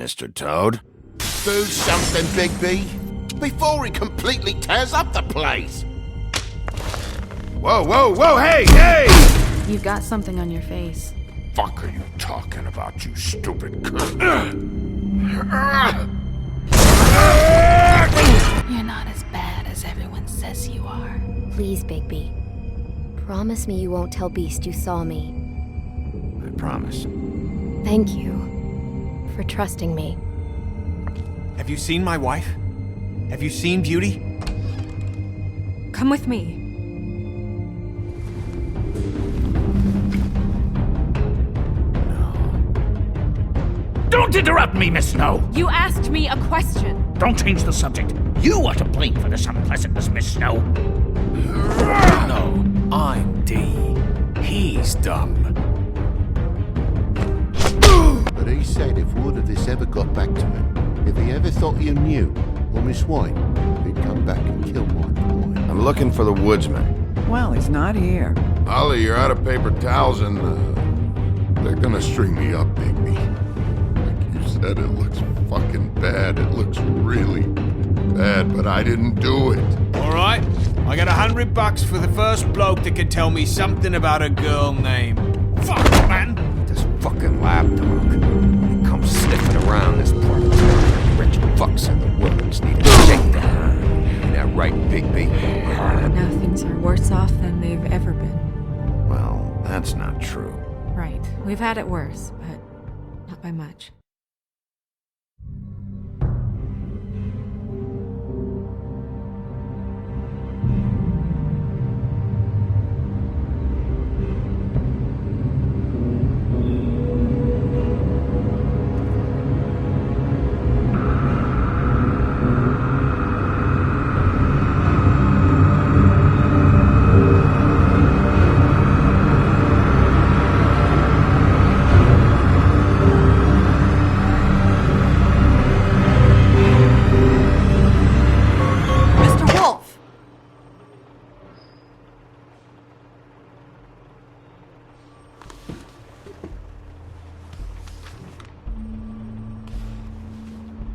Mr. Toad. Do something, Bigby, before he completely tears up the place. Whoa, whoa, whoa, hey, hey! You've got something on your face. Fuck are you talking about, you stupid cunt? You're not as bad as everyone says you are. Please, Bigby. Promise me you won't tell Beast you saw me. I promise. Thank you for trusting me. Have you seen my wife? Have you seen Beauty? Come with me. Don't interrupt me, Miss Snow! You asked me a question. Don't change the subject. You are to blame for this unpleasantness, Miss Snow. No, I'm D. He's dumb. But he said if word of this ever got back to him, if he ever thought you knew, or Miss White, he'd come back and kill my boy. I'm looking for the woodsman. Well, he's not here. Ollie, you're out of paper towels and, they're gonna string me up, Bigby. Like you said, it looks fucking bad. It looks really bad, but I didn't do it. All right, I got $100 for the first bloke that can tell me something about a girl named... Fuck, man! This fucking lapdog. He comes sniffing around this part of town. Rich fucks in the woods need a shakedown. Ain't that right, Bigby? Now things are worse off than they've ever been. Well, that's not true. Right. We've had it worse, but not by much.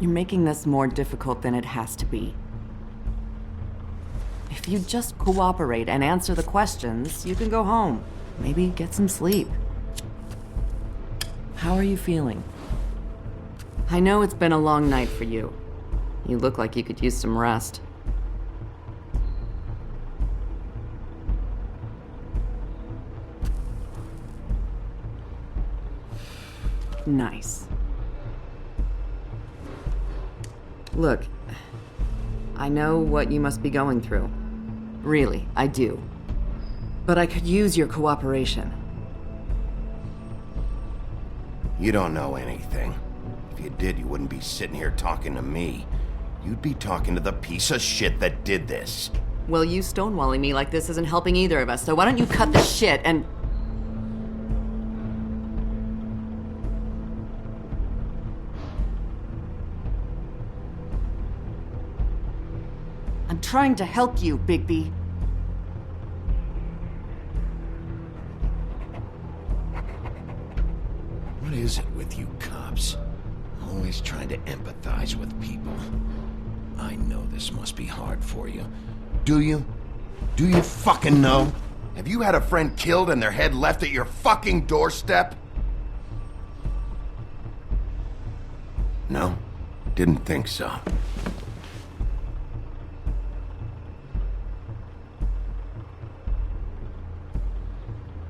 You're making this more difficult than it has to be. If you just cooperate and answer the questions, you can go home. Maybe get some sleep. How are you feeling? I know it's been a long night for you. You look like you could use some rest. Nice. Look, I know what you must be going through. Really, I do. But I could use your cooperation. You don't know anything. If you did, you wouldn't be sitting here talking to me. You'd be talking to the piece of shit that did this. Well, you stonewalling me like this isn't helping either of us, so why don't you cut the shit and... I'm trying to help you, Bigby. What is it with you cops? Always trying to empathize with people. I know this must be hard for you. Do you? Do you fucking know? Have you had a friend killed and their head left at your fucking doorstep? No? Didn't think so.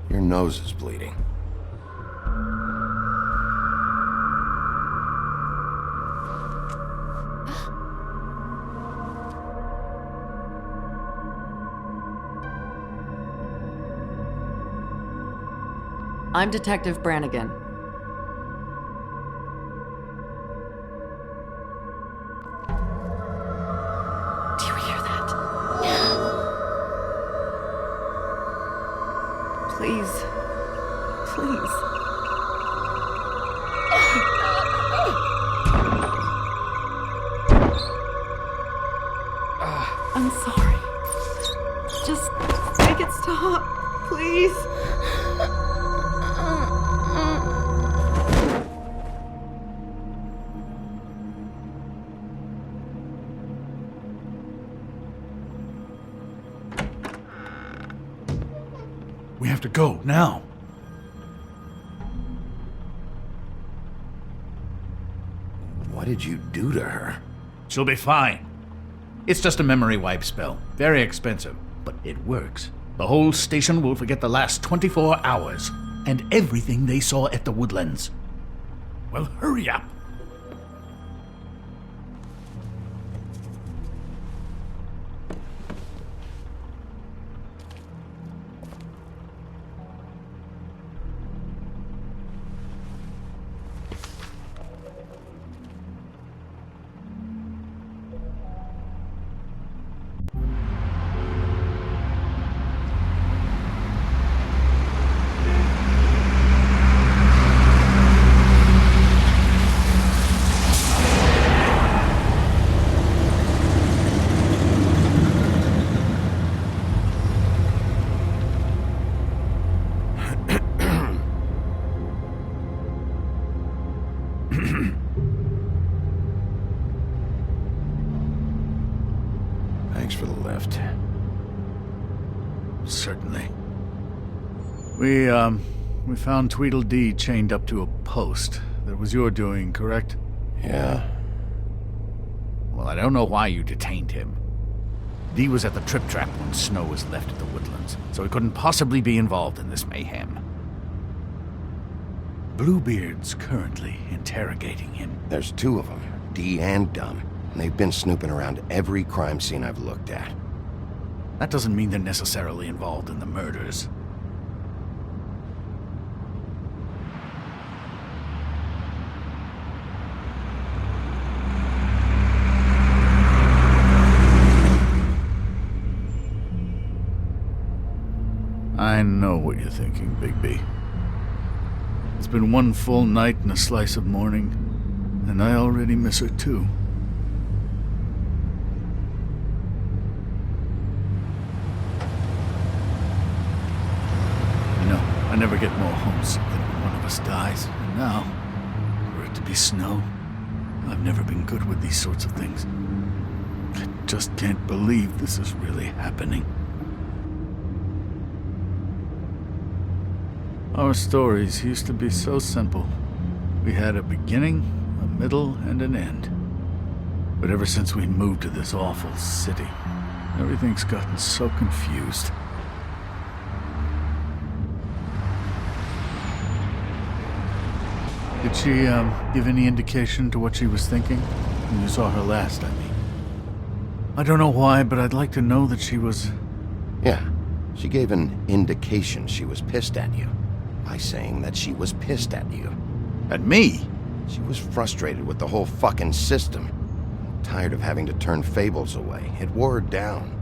Your nose is bleeding. I'm Detective Brannigan. Do you hear that? Please. Please. I'm sorry. Just make it stop, please. have to go, now. What did you do to her? She'll be fine. It's just a memory wipe spell. Very expensive, but it works. The whole station will forget the last 24 hours, and everything they saw at the Woodlands. Well, hurry up. Thanks for the lift. Certainly. We found Tweedledee chained up to a post. That was your doing, correct? Yeah. Well, I don't know why you detained him. Dee was at the Trip Trap when Snow was left at the Woodlands, so he couldn't possibly be involved in this mayhem. Bluebeard's currently interrogating him. There's two of them, Dee and Dumb. And they've been snooping around every crime scene I've looked at. That doesn't mean they're necessarily involved in the murders. I know what you're thinking, Bigby. It's been one full night and a slice of morning, and I already miss her too. I never get more homesick than when one of us dies. And now, for it to be Snow, I've never been good with these sorts of things. I just can't believe this is really happening. Our stories used to be so simple. We had a beginning, a middle, and an end. But ever since we moved to this awful city, everything's gotten so confused. Did she, give any indication to what she was thinking? When you saw her last, I mean. I don't know why, but I'd like to know that she was... Yeah, she gave an indication she was pissed at you. By saying that she was pissed at you. At me? She was frustrated with the whole fucking system. Tired of having to turn Fables away. It wore her down.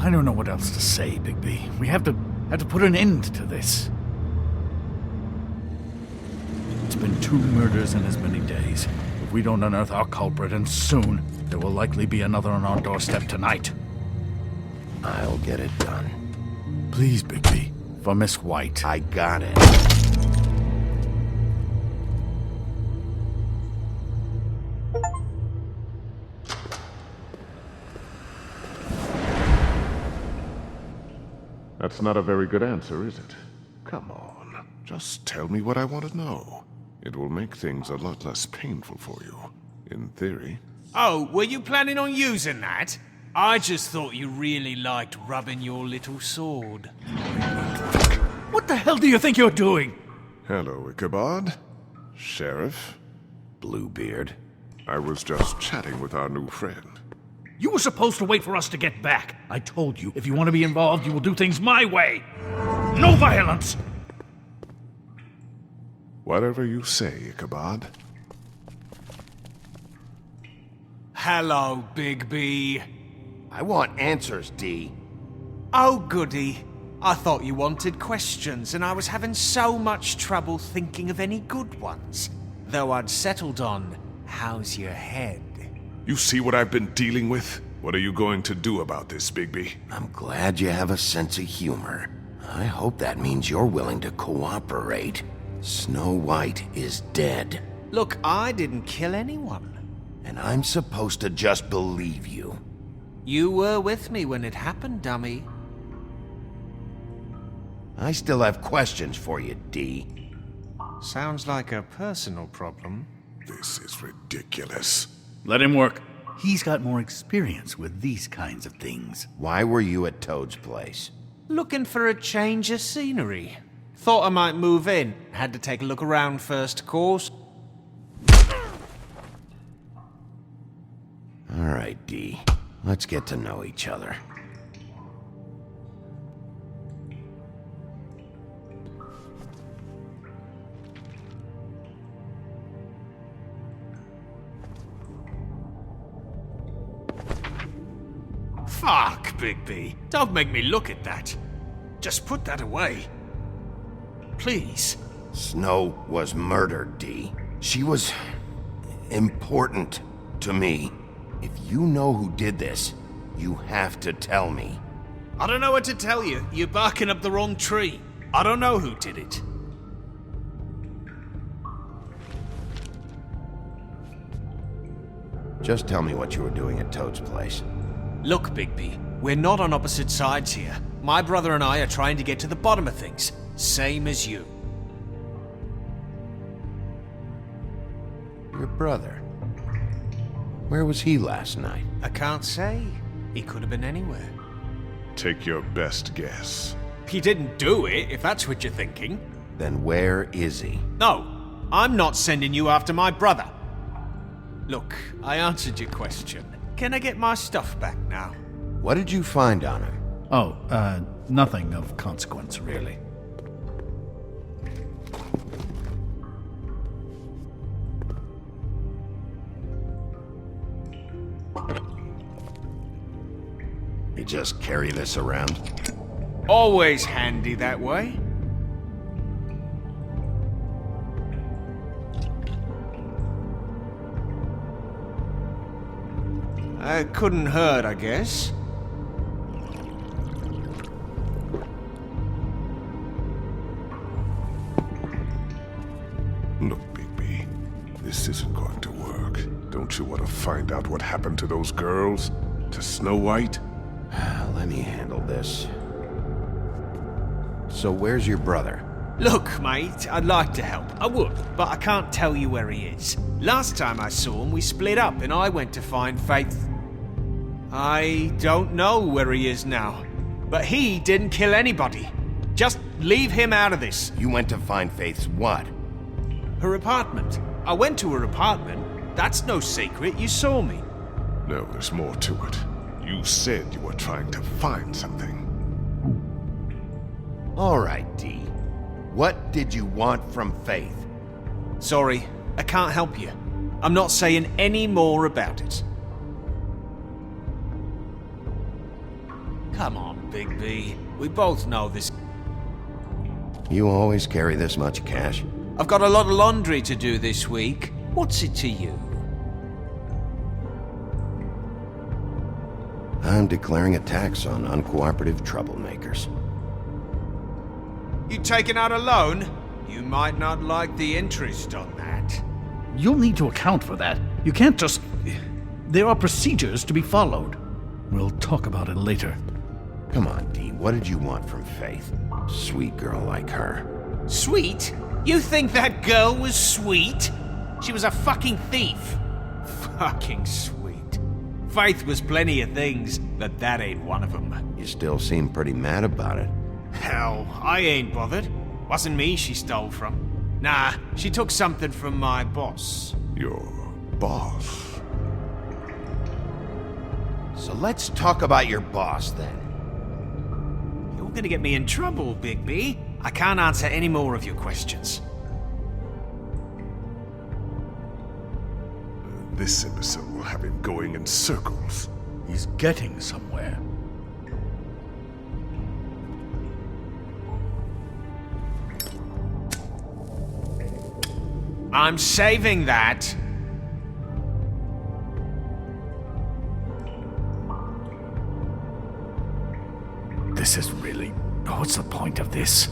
I don't know what else to say, Bigby. We have to put an end to this. It's been 2 murders in as many days. If we don't unearth our culprit, and soon, there will likely be another on our doorstep tonight. I'll get it done. Please, Bigby. For Miss White. I got it. That's not a very good answer, is it? Come on, just tell me what I want to know. It will make things a lot less painful for you, in theory. Oh, were you planning on using that? I just thought you really liked rubbing your little sword. What the hell do you think you're doing? Hello, Ichabod. Sheriff. Bluebeard. I was just chatting with our new friend. You were supposed to wait for us to get back. I told you, if you want to be involved, you will do things my way. No violence! Whatever you say, Ichabod. Hello, Bigby. I want answers, Dee. Oh, goody. I thought you wanted questions, and I was having so much trouble thinking of any good ones. Though I'd settled on, how's your head? You see what I've been dealing with? What are you going to do about this, Bigby? I'm glad you have a sense of humor. I hope that means you're willing to cooperate. Snow White is dead. Look, I didn't kill anyone. And I'm supposed to just believe you. You were with me when it happened, dummy. I still have questions for you, D. Sounds like a personal problem. This is ridiculous. Let him work. He's got more experience with these kinds of things. Why were you at Toad's place? Looking for a change of scenery. Thought I might move in. Had to take a look around first, of course. All right, D. Let's get to know each other. Fuck, Bigby. Don't make me look at that. Just put that away. Please. Snow was murdered, D. She was important to me. If you know who did this, you have to tell me. I don't know what to tell you. You're barking up the wrong tree. I don't know who did it. Just tell me what you were doing at Toad's place. Look, Bigby, we're not on opposite sides here. My brother and I are trying to get to the bottom of things. Same as you. Your brother? Where was he last night? I can't say. He could have been anywhere. Take your best guess. He didn't do it, if that's what you're thinking. Then where is he? No, I'm not sending you after my brother. Look, I answered your question. Can I get my stuff back now? What did you find on him? Oh, nothing of consequence, really. You just carry this around? Always handy that way. It couldn't hurt, I guess. Look, Bigby, this isn't going to work. Don't you want to find out what happened to those girls? To Snow White? Let me handle this. So where's your brother? Look, mate, I'd like to help. I would, but I can't tell you where he is. Last time I saw him, we split up and I went to find Faith. I don't know where he is now, but he didn't kill anybody. Just leave him out of this. You went to find Faith's what? Her apartment. I went to her apartment. That's no secret, you saw me. No, there's more to it. You said you were trying to find something. All right, D. What did you want from Faith? Sorry, I can't help you. I'm not saying any more about it. Come on, Bigby. We both know this. You always carry this much cash? I've got a lot of laundry to do this week. What's it to you? I'm declaring a tax on uncooperative troublemakers. You taking out a loan? You might not like the interest on that. You'll need to account for that. You can't just... There are procedures to be followed. We'll talk about it later. Come on, D. What did you want from Faith? Sweet girl like her. Sweet? You think that girl was sweet? She was a fucking thief. Fucking sweet. Faith was plenty of things, but that ain't one of them. You still seem pretty mad about it. Hell, I ain't bothered. Wasn't me she stole from. Nah, she took something from my boss. Your boss? So let's talk about your boss, then. You're gonna get me in trouble, Bigby. I can't answer any more of your questions. This imbecile will have him going in circles. He's getting somewhere. I'm saving that. This is really... What's the point of this?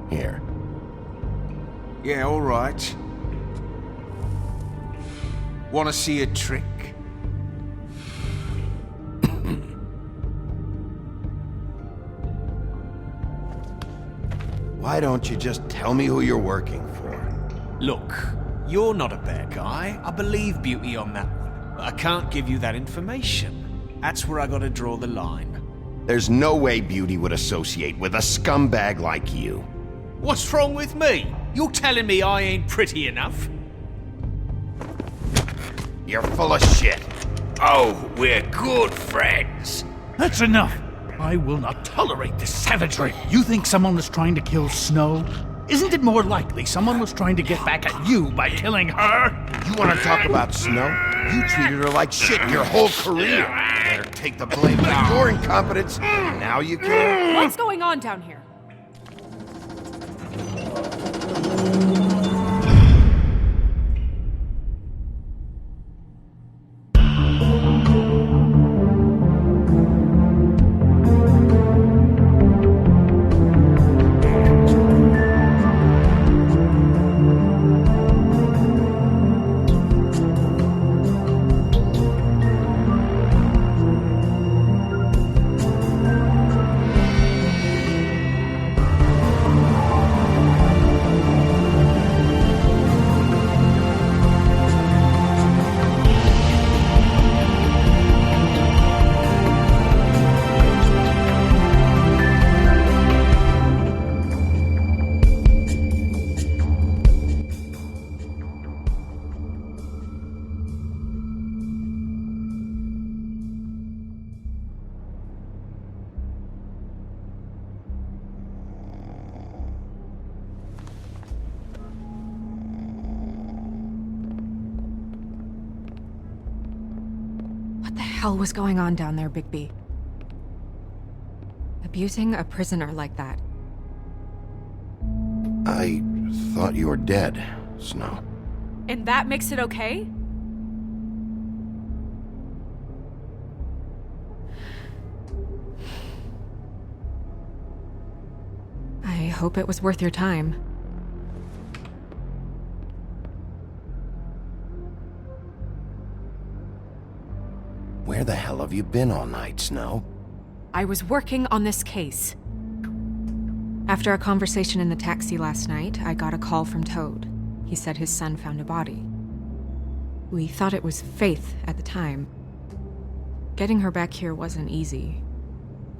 Here. Yeah, all right. Want to see a trick? Why don't you just tell me who you're working for? Look, you're not a bad guy. I believe Beauty on that one. But I can't give you that information. That's where I gotta draw the line. There's no way Beauty would associate with a scumbag like you. What's wrong with me? You're telling me I ain't pretty enough? You're full of shit. Oh, we're good friends. That's enough. I will not tolerate this savagery. You think someone was trying to kill Snow? Isn't it more likely someone was trying to get back at you by killing her? You want to talk about Snow? You treated her like shit your whole career. Let her take the blame for your incompetence. Now you care? What's going on down here? What the hell was going on down there, Bigby? Abusing a prisoner like that. I thought you were dead, Snow. And that makes it okay? I hope it was worth your time. Where the hell have you been all night, Snow? I was working on this case. After a conversation in the taxi last night, I got a call from Toad. He said his son found a body. We thought it was Faith at the time. Getting her back here wasn't easy,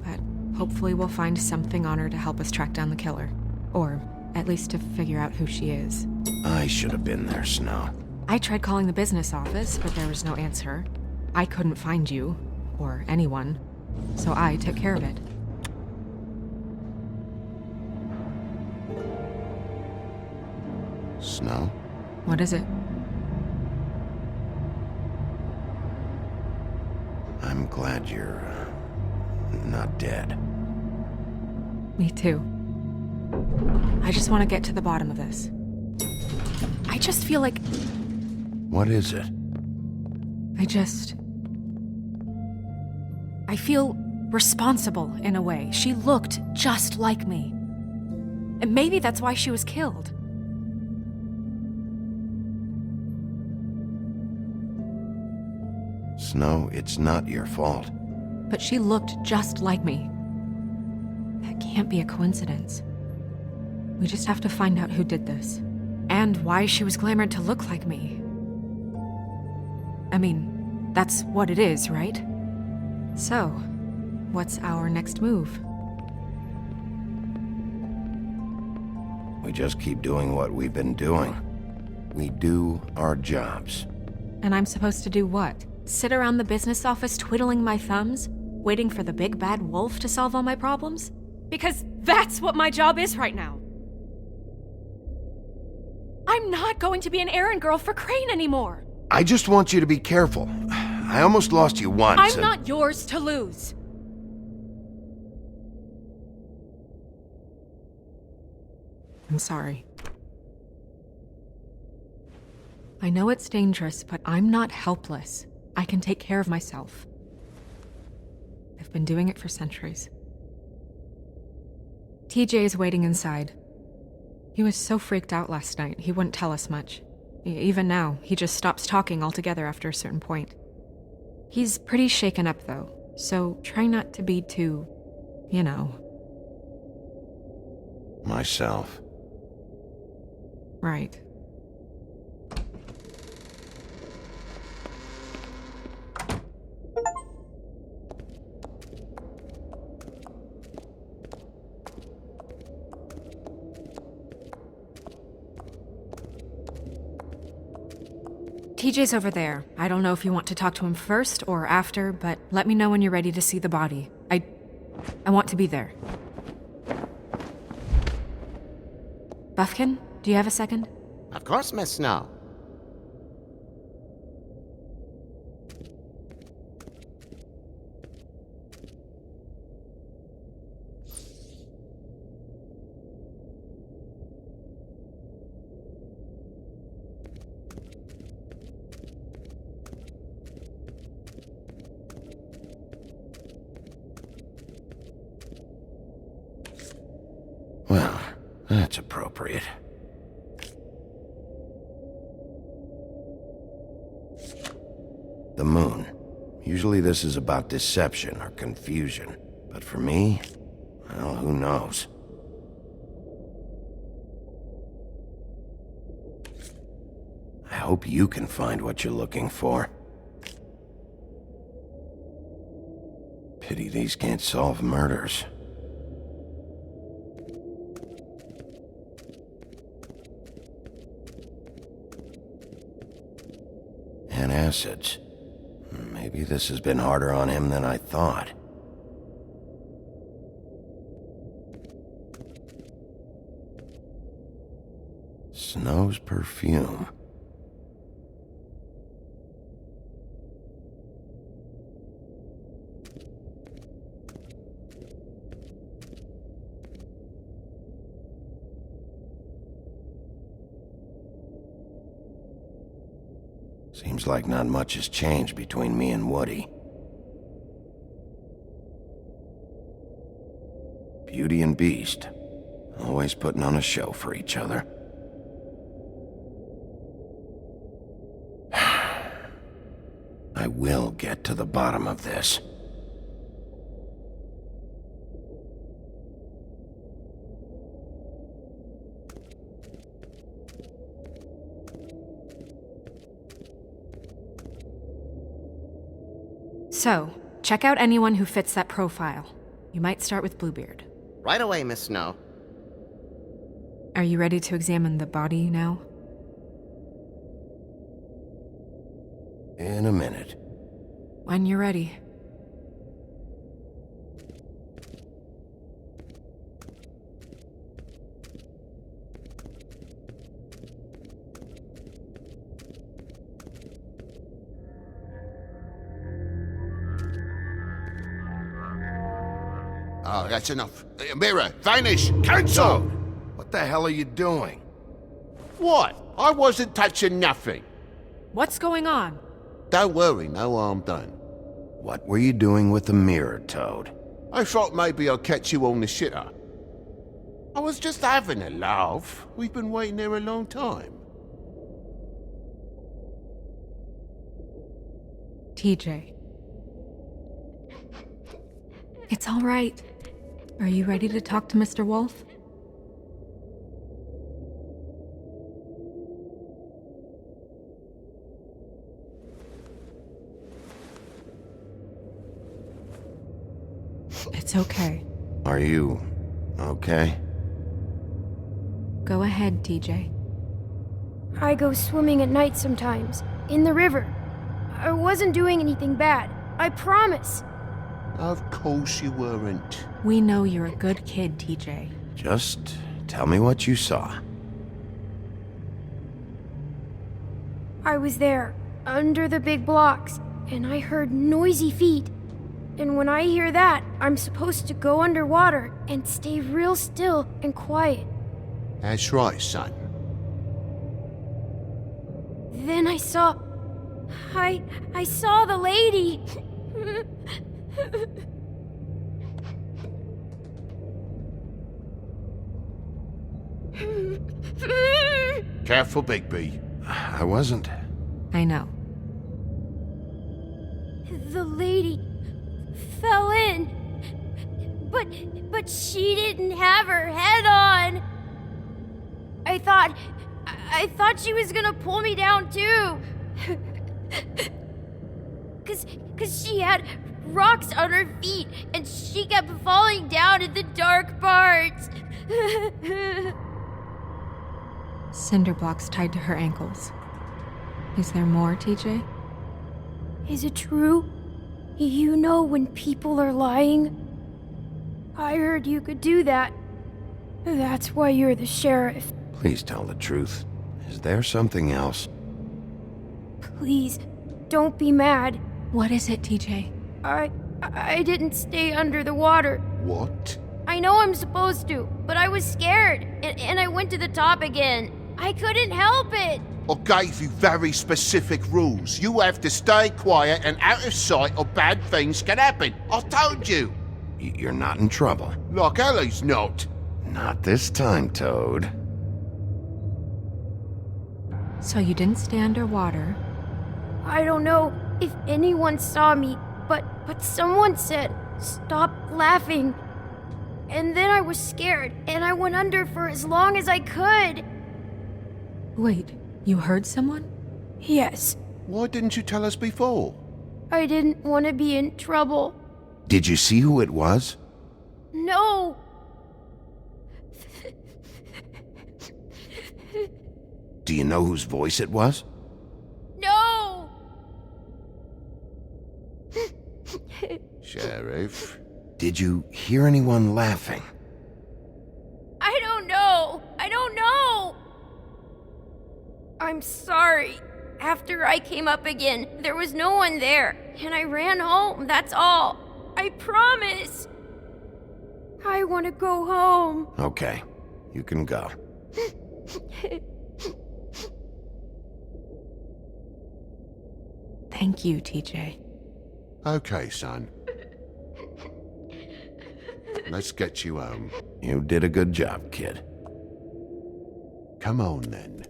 but hopefully we'll find something on her to help us track down the killer. Or at least to figure out who she is. I should have been there, Snow. I tried calling the business office, but there was no answer. I couldn't find you, or anyone, so I took care of it. Snow? What is it? I'm glad you're not dead. Me too. I just want to get to the bottom of this. I just feel like... What is it? I feel responsible in a way. She looked just like me. And maybe that's why she was killed. Snow, it's not your fault. But she looked just like me. That can't be a coincidence. We just have to find out who did this. And why she was glamored to look like me. I mean, that's what it is, right? So, what's our next move? We just keep doing what we've been doing. We do our jobs. And I'm supposed to do what? Sit around the business office twiddling my thumbs, waiting for the big bad wolf to solve all my problems? Because that's what my job is right now. I'm not going to be an errand girl for Crane anymore. I just want you to be careful. I almost lost you once. I'm not yours to lose. I'm sorry. I know it's dangerous, but I'm not helpless. I can take care of myself. I've been doing it for centuries. TJ is waiting inside. He was so freaked out last night, he wouldn't tell us much. Even now, he just stops talking altogether after a certain point. He's pretty shaken up, though, so try not to be too, you know. Myself. Right. TJ's over there. I don't know if you want to talk to him first or after, but let me know when you're ready to see the body. I want to be there. Buffkin, do you have a second? Of course, Miss Snow. Well, that's appropriate. The moon. Usually this is about deception or confusion. But for me, well, who knows? I hope you can find what you're looking for. Pity these can't solve murders. And acids. Maybe this has been harder on him than I thought. Snow's perfume. Seems like not much has changed between me and Woody. Beauty and Beast. Always putting on a show for each other. I will get to the bottom of this. So, check out anyone who fits that profile. You might start with Bluebeard. Right away, Miss Snow. Are you ready to examine the body now? In a minute. When you're ready. Oh, that's enough. Mirror, vanish, cancel! What the hell are you doing? What? I wasn't touching nothing. What's going on? Don't worry, no harm done. What were you doing with the mirror, Toad? I thought maybe I'd catch you on the shitter. I was just having a laugh. We've been waiting there a long time. TJ. It's all right. Are you ready to talk to Mr. Wolf? It's okay. Are you okay? Go ahead, TJ. I go swimming at night sometimes, in the river. I wasn't doing anything bad, I promise. Of course you weren't. We know you're a good kid, TJ. Just tell me what you saw. I was there, under the big blocks, and I heard noisy feet. And when I hear that, I'm supposed to go underwater and stay real still and quiet. That's right, son. Then I saw the lady. Careful, Bigby. I wasn't. I know. The lady fell in, But she didn't have her head on. I thought she was gonna pull me down too. Cause she had rocks on her feet and she kept falling down in the dark parts. Cinder blocks tied to her ankles. Is there more, TJ? Is it true? You know when people are lying? I heard you could do that. That's why you're the sheriff. Please tell the truth. Is there something else? Please, don't be mad. What is it, TJ? I didn't stay under the water. What? I know I'm supposed to, but I was scared, and I went to the top again. I couldn't help it. I gave you very specific rules. You have to stay quiet and out of sight or bad things can happen. I told you. You're not in trouble. Like Ellie's not. Not this time, Toad. So you didn't stay underwater? I don't know if anyone saw me, but someone said, "Stop laughing." And then I was scared, and I went under for as long as I could. Wait, you heard someone? Yes. Why didn't you tell us before? I didn't want to be in trouble. Did you see who it was? No. Do you know whose voice it was? No. Sheriff? Did you hear anyone laughing? I don't know. I'm sorry. After I came up again, there was no one there, and I ran home, that's all. I promise. I want to go home. Okay, you can go. Thank you, TJ. Okay, son. Let's get you home. You did a good job, kid. Come on, then.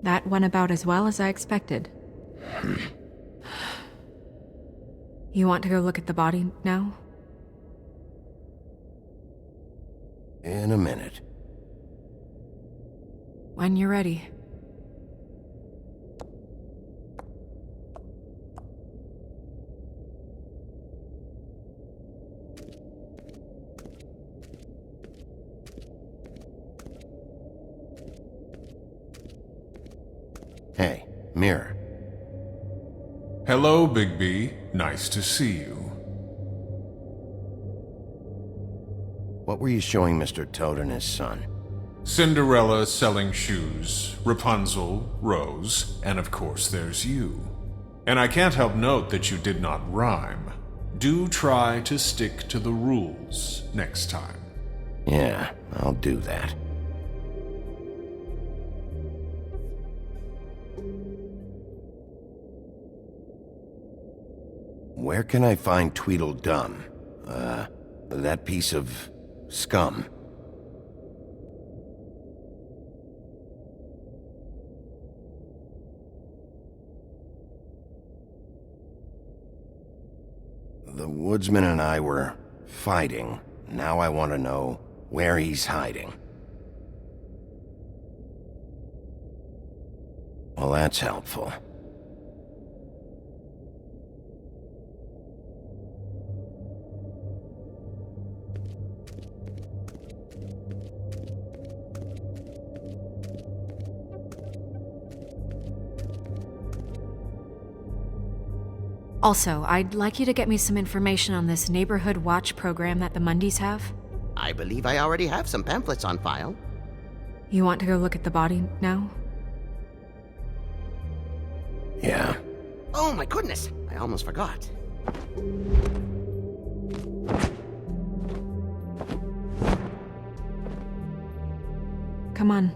That went about as well as I expected. You want to go look at the body now? In a minute. When you're ready. Hey, Mirror. Hello, Big B. Nice to see you. What were you showing Mr. Toad and his son? Cinderella selling shoes, Rapunzel, Rose, and of course there's you. And I can't help note that you did not rhyme. Do try to stick to the rules next time. Yeah, I'll do that. Where can I find Tweedledum? That piece of scum. The woodsman and I were fighting. Now I want to know where he's hiding. Well, that's helpful. Also, I'd like you to get me some information on this neighborhood watch program that the Mundys have. I believe I already have some pamphlets on file. You want to go look at the body now? Yeah. Oh my goodness, I almost forgot. Come on.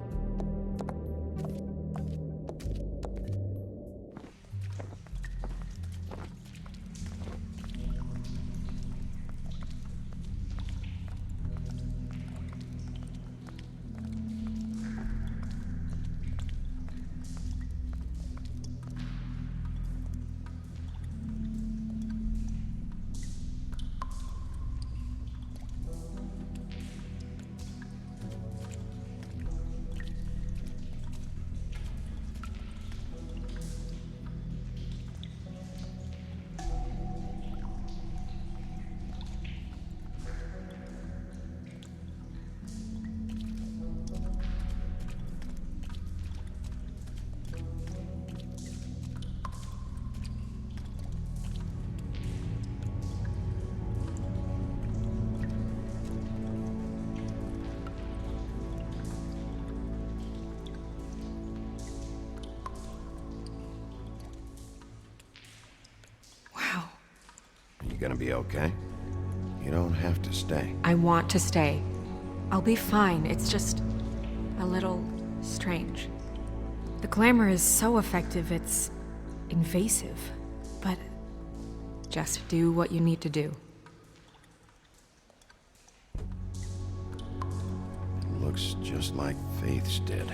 gonna be okay? You don't have to stay. I want to stay. I'll be fine. It's just a little strange. The glamour is so effective, it's invasive. But just do what you need to do. Looks just like Faith's did.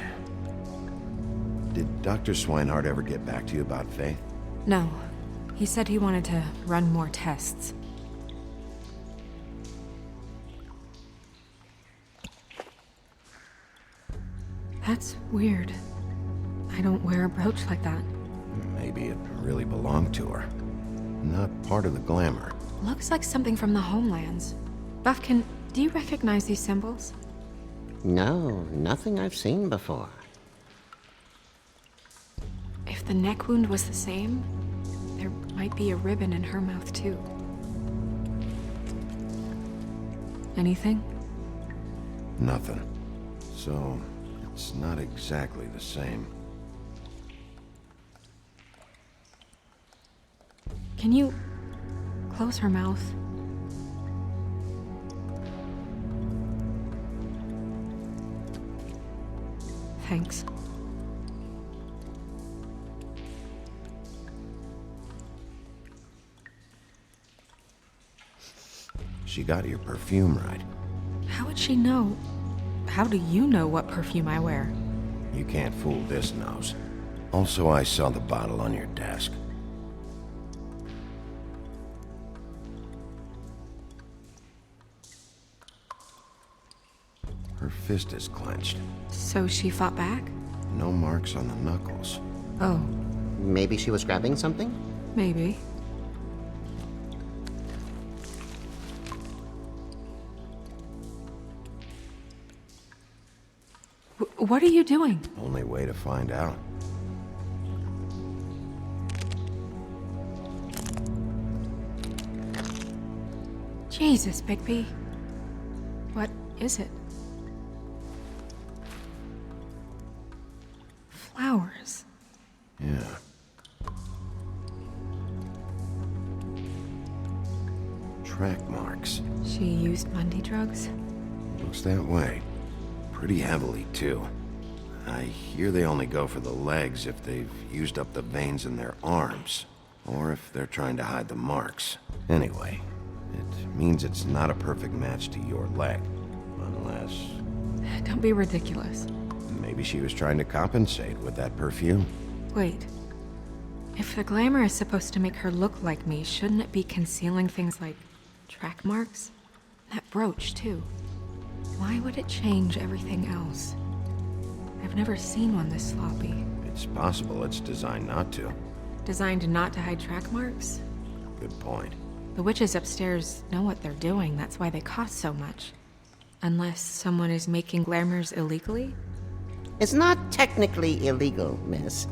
Did Dr. Swinehart ever get back to you about Faith? No. He said he wanted to run more tests. That's weird. I don't wear a brooch like that. Maybe it really belonged to her. Not part of the glamour. Looks like something from the homelands. Buffkin, do you recognize these symbols? No, nothing I've seen before. If the neck wound was the same, there might be a ribbon in her mouth too. Anything? Nothing. So, it's not exactly the same. Can you close her mouth? Thanks. She got your perfume right. How would she know? How do you know what perfume I wear? You can't fool this nose. Also, I saw the bottle on your desk. Her fist is clenched. So she fought back? No marks on the knuckles. Oh. Maybe she was grabbing something? Maybe. What are you doing? Only way to find out. Jesus, Bigby. What is it? Flowers. Yeah. Track marks. She used Mundy drugs? Looks that way. Pretty heavily, too. I hear they only go for the legs if they've used up the veins in their arms, or if they're trying to hide the marks. Anyway, it means it's not a perfect match to your leg, unless... Don't be ridiculous. Maybe she was trying to compensate with that perfume. Wait. If the glamour is supposed to make her look like me, shouldn't it be concealing things like track marks? That brooch, too. Why would it change everything else? I've never seen one this sloppy. It's possible it's designed not to. Designed not to hide track marks? Good point. The witches upstairs know what they're doing, that's why they cost so much. Unless someone is making glamours illegally? It's not technically illegal, miss.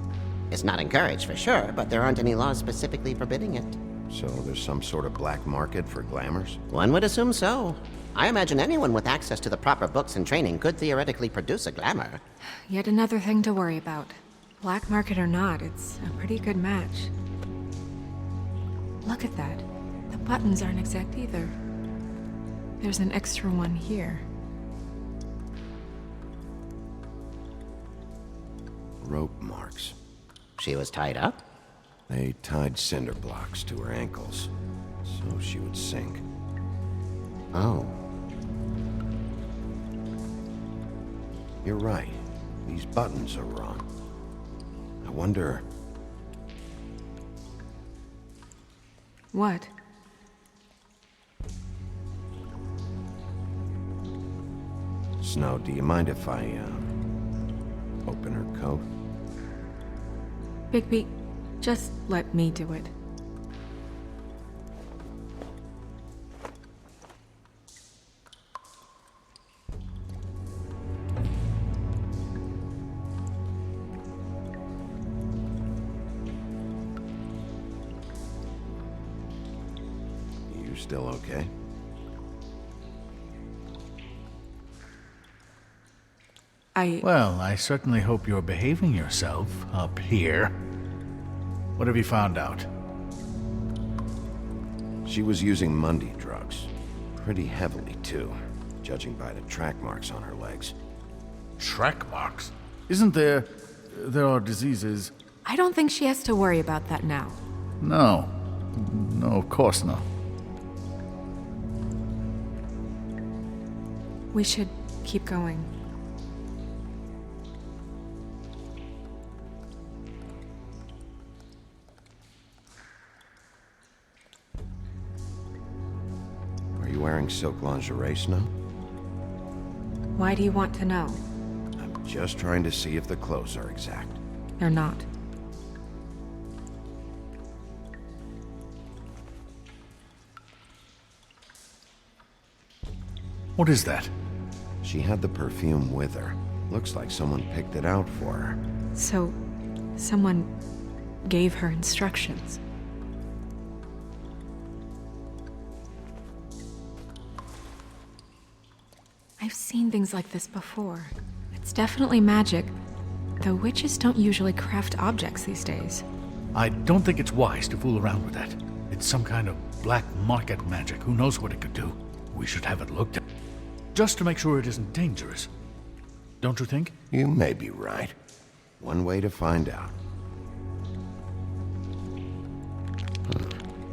It's not encouraged for sure, but there aren't any laws specifically forbidding it. So there's some sort of black market for glamours? One would assume so. I imagine anyone with access to the proper books and training could theoretically produce a glamour. Yet another thing to worry about. Black market or not, it's a pretty good match. Look at that. The buttons aren't exact either. There's an extra one here. Rope marks. She was tied up? They tied cinder blocks to her ankles, so she would sink. Oh. You're right. These buttons are wrong. I wonder... What? Snow, do you mind if I, open her coat? Bigby, just let me do it. You still okay? Well, I certainly hope you're behaving yourself up here. What have you found out? She was using Mundy drugs. Pretty heavily, too, judging by the track marks on her legs. Track marks? Isn't there... there are diseases... I don't think she has to worry about that now. No. No, of course not. We should keep going. Are you wearing silk lingerie, Snow? Why do you want to know? I'm just trying to see if the clothes are exact. They're not. What is that? She had the perfume with her. Looks like someone picked it out for her. So, someone gave her instructions. I've seen things like this before. It's definitely magic, though witches don't usually craft objects these days. I don't think it's wise to fool around with that. It's some kind of black market magic. Who knows what it could do? We should have it looked at. Just to make sure it isn't dangerous. Don't you think? You may be right. One way to find out.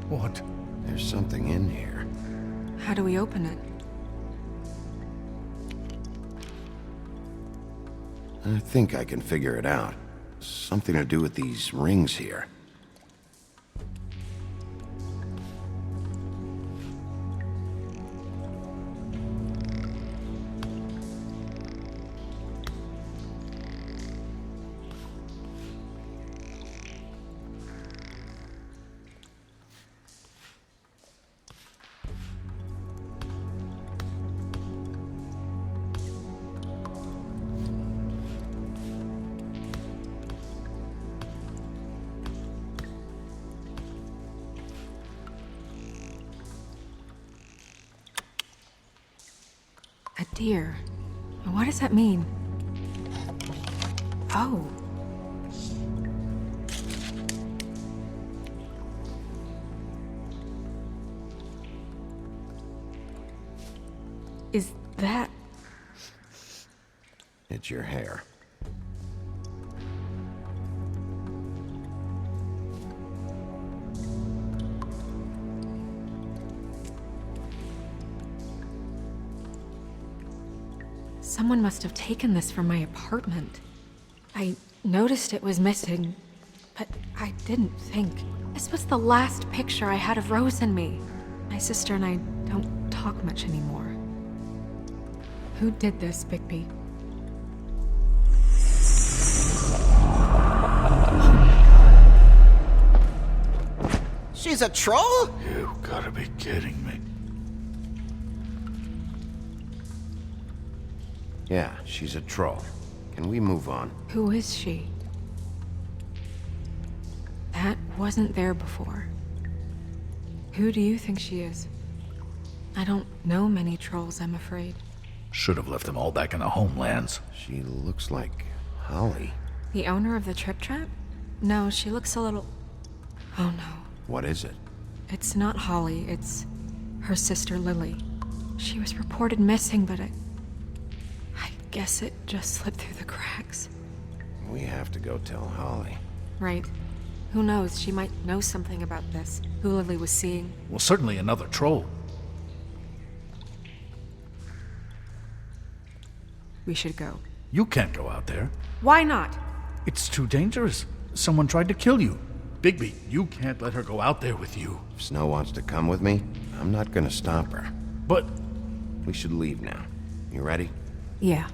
What? There's something in here. How do we open it? I think I can figure it out. Something to do with these rings here. A deer. What does that mean? Oh. Is that... It's your hair. Someone must have taken this from my apartment. I noticed it was missing, but I didn't think. This was the last picture I had of Rose and me. My sister and I don't talk much anymore. Who did this, Bigby? She's a troll? You gotta be kidding me. Yeah, she's a troll. Can we move on? Who is she? That wasn't there before. Who do you think she is? I don't know many trolls, I'm afraid. Should have left them all back in the homelands. She looks like Holly. The owner of the Trip Trap? No, she looks a little... Oh no. What is it? It's not Holly, it's her sister Lily. She was reported missing, but I guess it just slipped through the cracks. We have to go tell Holly. Right. Who knows, she might know something about this. Who Lily was seeing. Well, certainly another troll. We should go. You can't go out there. Why not? It's too dangerous. Someone tried to kill you. Bigby, you can't let her go out there with you. If Snow wants to come with me, I'm not gonna stop her. But... We should leave now. You ready? Yeah.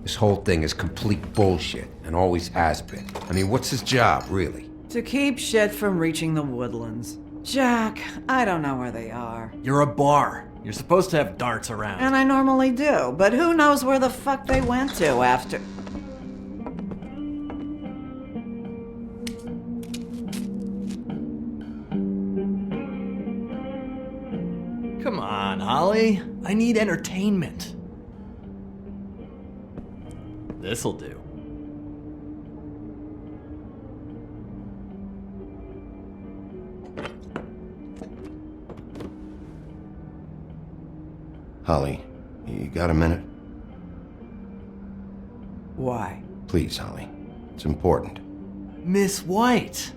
This whole thing is complete bullshit, and always has been. I mean, what's his job, really? To keep shit from reaching the woodlands. Jack, I don't know where they are. You're a bar. You're supposed to have darts around. And I normally do, but who knows where the fuck they went to after... on, Holly. I need entertainment. This'll do. Holly, you got a minute? Why? Please, Holly. It's important. Miss White,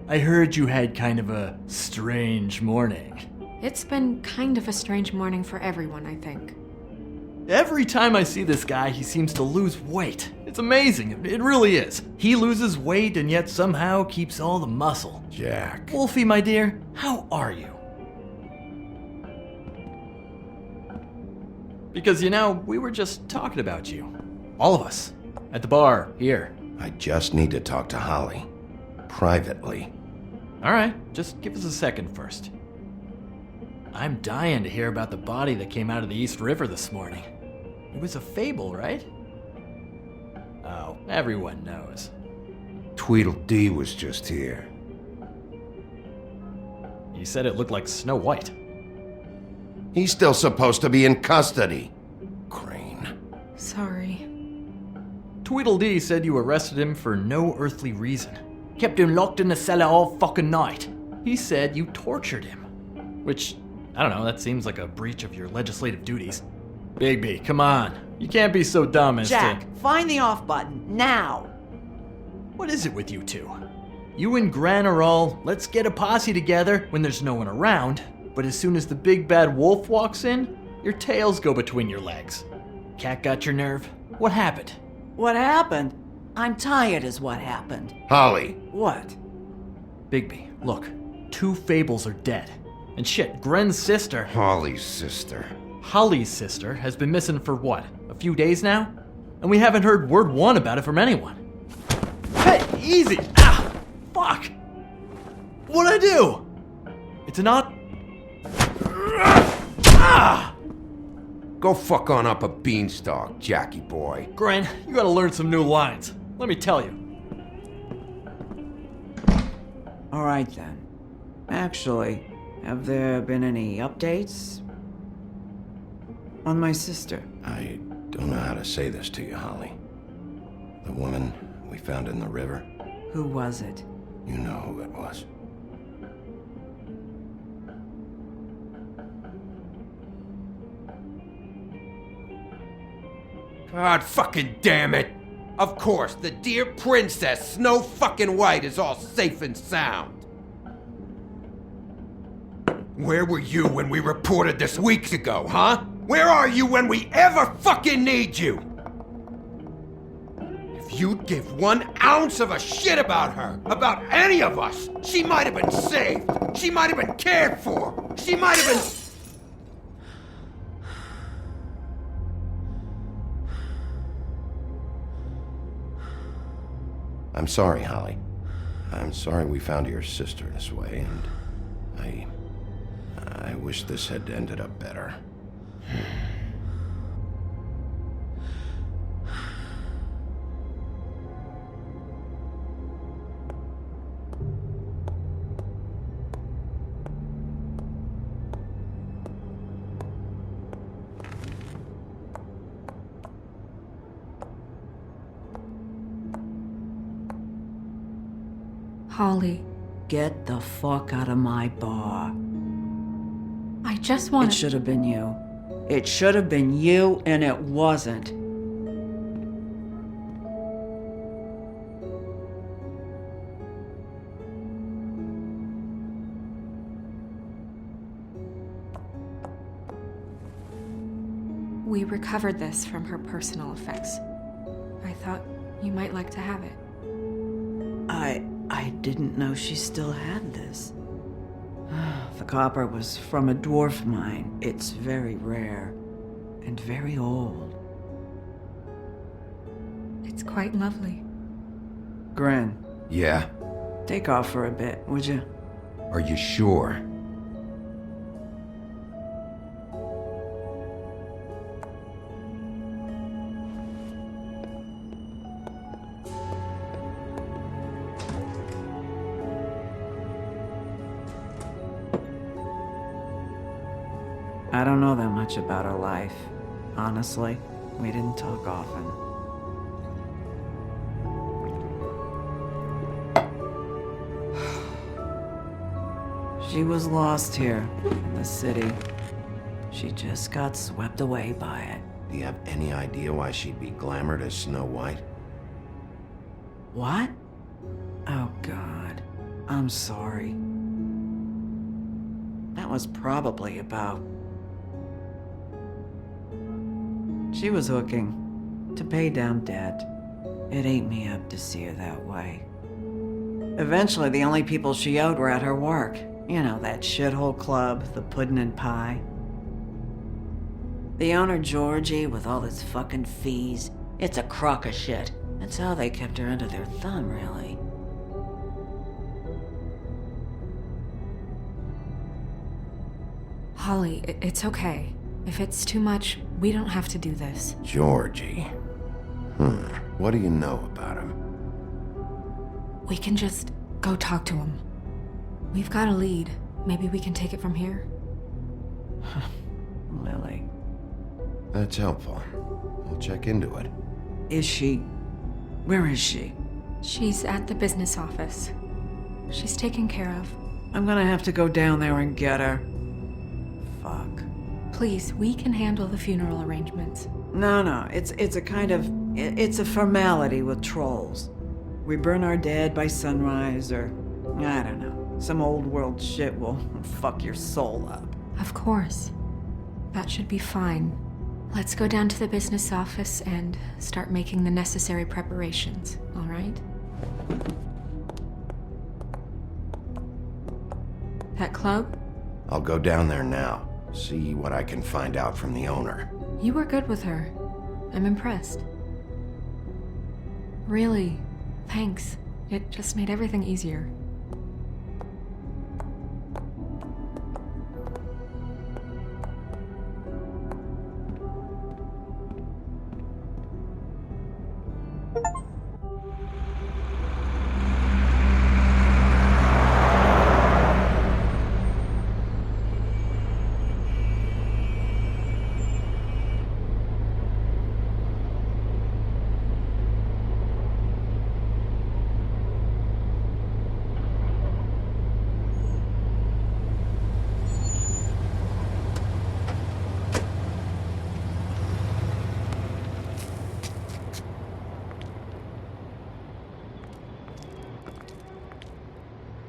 I heard you had kind of a strange morning. It's been kind of a strange morning for everyone, I think. Every time I see this guy, he seems to lose weight. It's amazing. It really is. He loses weight and yet somehow keeps all the muscle. Jack. Wolfie, my dear, how are you? Because, you know, we were just talking about you. All of us. At the bar, here. I just need to talk to Holly. Privately. Alright, just give us a second first. I'm dying to hear about the body that came out of the East River this morning. It was a fable, right? Oh, everyone knows. Tweedledee was just here. He said it looked like Snow White. He's still supposed to be in custody. Crane. Sorry. Tweedledee said you arrested him for no earthly reason. Kept him locked in the cellar all fucking night. He said you tortured him. Which, I don't know, that seems like a breach of your legislative duties. Bigby, come on. You can't be so dumb as Jack, to... find the off button, now! What is it with you two? You and Gran are all, let's get a posse together when there's no one around, but as soon as the big bad wolf walks in, your tails go between your legs. Cat got your nerve? What happened? What happened? I'm tired is what happened. Holly. What? Bigby, look. 2 Fables are dead. And shit, Gren's sister... Holly's sister. Holly's sister has been missing for what? A few days now? And we haven't heard word one about it from anyone. Hey, easy! Ah! Fuck! What'd I do? It's not... Ah! Go fuck on up a beanstalk, Jackie boy. Gren, you gotta learn some new lines. Let me tell you. Alright then. Actually, have there been any updates? On my sister? I don't know how to say this to you, Holly. The woman we found in the river. Who was it? You know who it was. God fucking damn it! Of course, the dear princess Snow fucking White is all safe and sound. Where were you when we reported this weeks ago, huh? Where are you when we ever fucking need you? If you'd give 1 ounce of a shit about her, about any of us, she might have been saved. She might have been cared for. She might have been... I'm sorry, Holly. I'm sorry we found your sister this way, and I wish this had ended up better. Holly. Get the fuck out of my bar. I just want It should have been you. It should have been you, and it wasn't. We recovered this from her personal effects. I thought you might like to have it. I didn't know she still had this. The copper was from a dwarf mine. It's very rare and very old. It's quite lovely. Gren. Yeah? Take off for a bit, would you? Are you sure? I don't know that much about her life. Honestly, we didn't talk often. She was lost here in the city. She just got swept away by it. Do you have any idea why she'd be glamored as Snow White? What? Oh, God. I'm sorry. That was probably about... She was hooking to pay down debt. It ate me up to see her that way. Eventually, the only people she owed were at her work. You know, that shithole club, the Puddin' and Pie. The owner, Georgie, with all his fucking fees, it's a crock of shit. That's how they kept her under their thumb, really. Holly, it's okay. If it's too much, we don't have to do this. Georgie. What do you know about him? We can just go talk to him. We've got a lead. Maybe we can take it from here? Lily. That's helpful. I'll check into it. Is she... Where is she? She's at the business office. She's taken care of. I'm gonna have to go down there and get her. Fuck. Please, we can handle the funeral arrangements. No, it's a kind of... It's a formality with trolls. We burn our dead by sunrise, or... I don't know. Some old world shit will fuck your soul up. Of course. That should be fine. Let's go down to the business office and start making the necessary preparations, all right? That club? I'll go down there now. See what I can find out from the owner. You were good with her. I'm impressed. Really, thanks. It just made everything easier.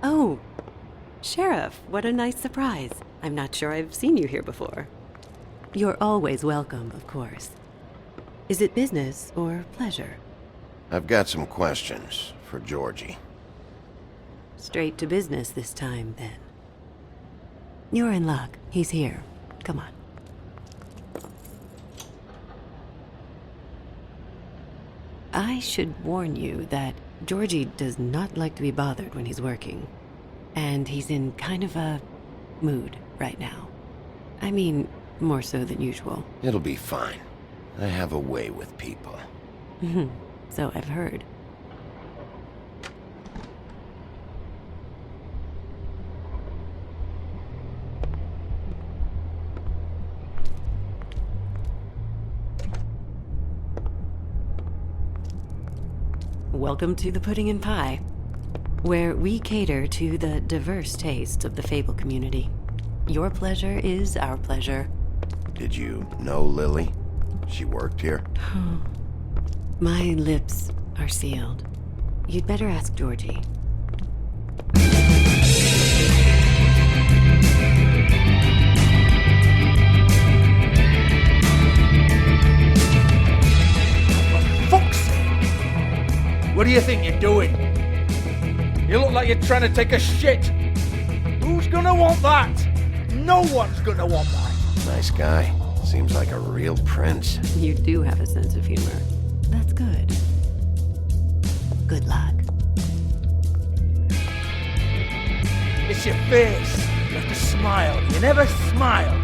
Oh, Sheriff, what a nice surprise. I'm not sure I've seen you here before. You're always welcome, of course. Is it business or pleasure? I've got some questions for Georgie. Straight to business this time, then. You're in luck. He's here. Come on. I should warn you that Georgie does not like to be bothered when he's working. And he's in kind of a mood right now. I mean, more so than usual. It'll be fine. I have a way with people. So I've heard. Welcome to the Pudding and Pie, where we cater to the diverse tastes of the Fable community. Your pleasure is our pleasure. Did you know Lily? She worked here? My lips are sealed. You'd better ask Georgie. What do you think you're doing? You look like you're trying to take a shit. Who's gonna want that? No one's gonna want that. Nice guy. Seems like a real prince. You do have a sense of humor. That's good. Good luck. It's your face. You have to smile. You never smile.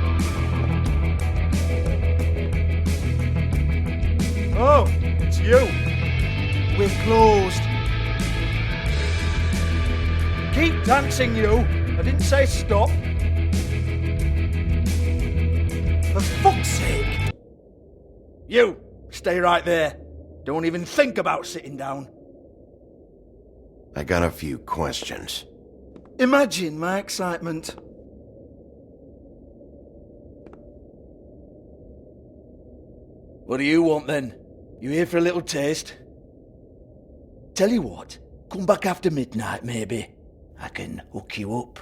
Oh, it's you. We're closed. Keep dancing, you. I didn't say stop. For fuck's sake! You, stay right there. Don't even think about sitting down. I got a few questions. Imagine my excitement. What do you want then? You here for a little taste? Tell you what, come back after midnight maybe. I can hook you up.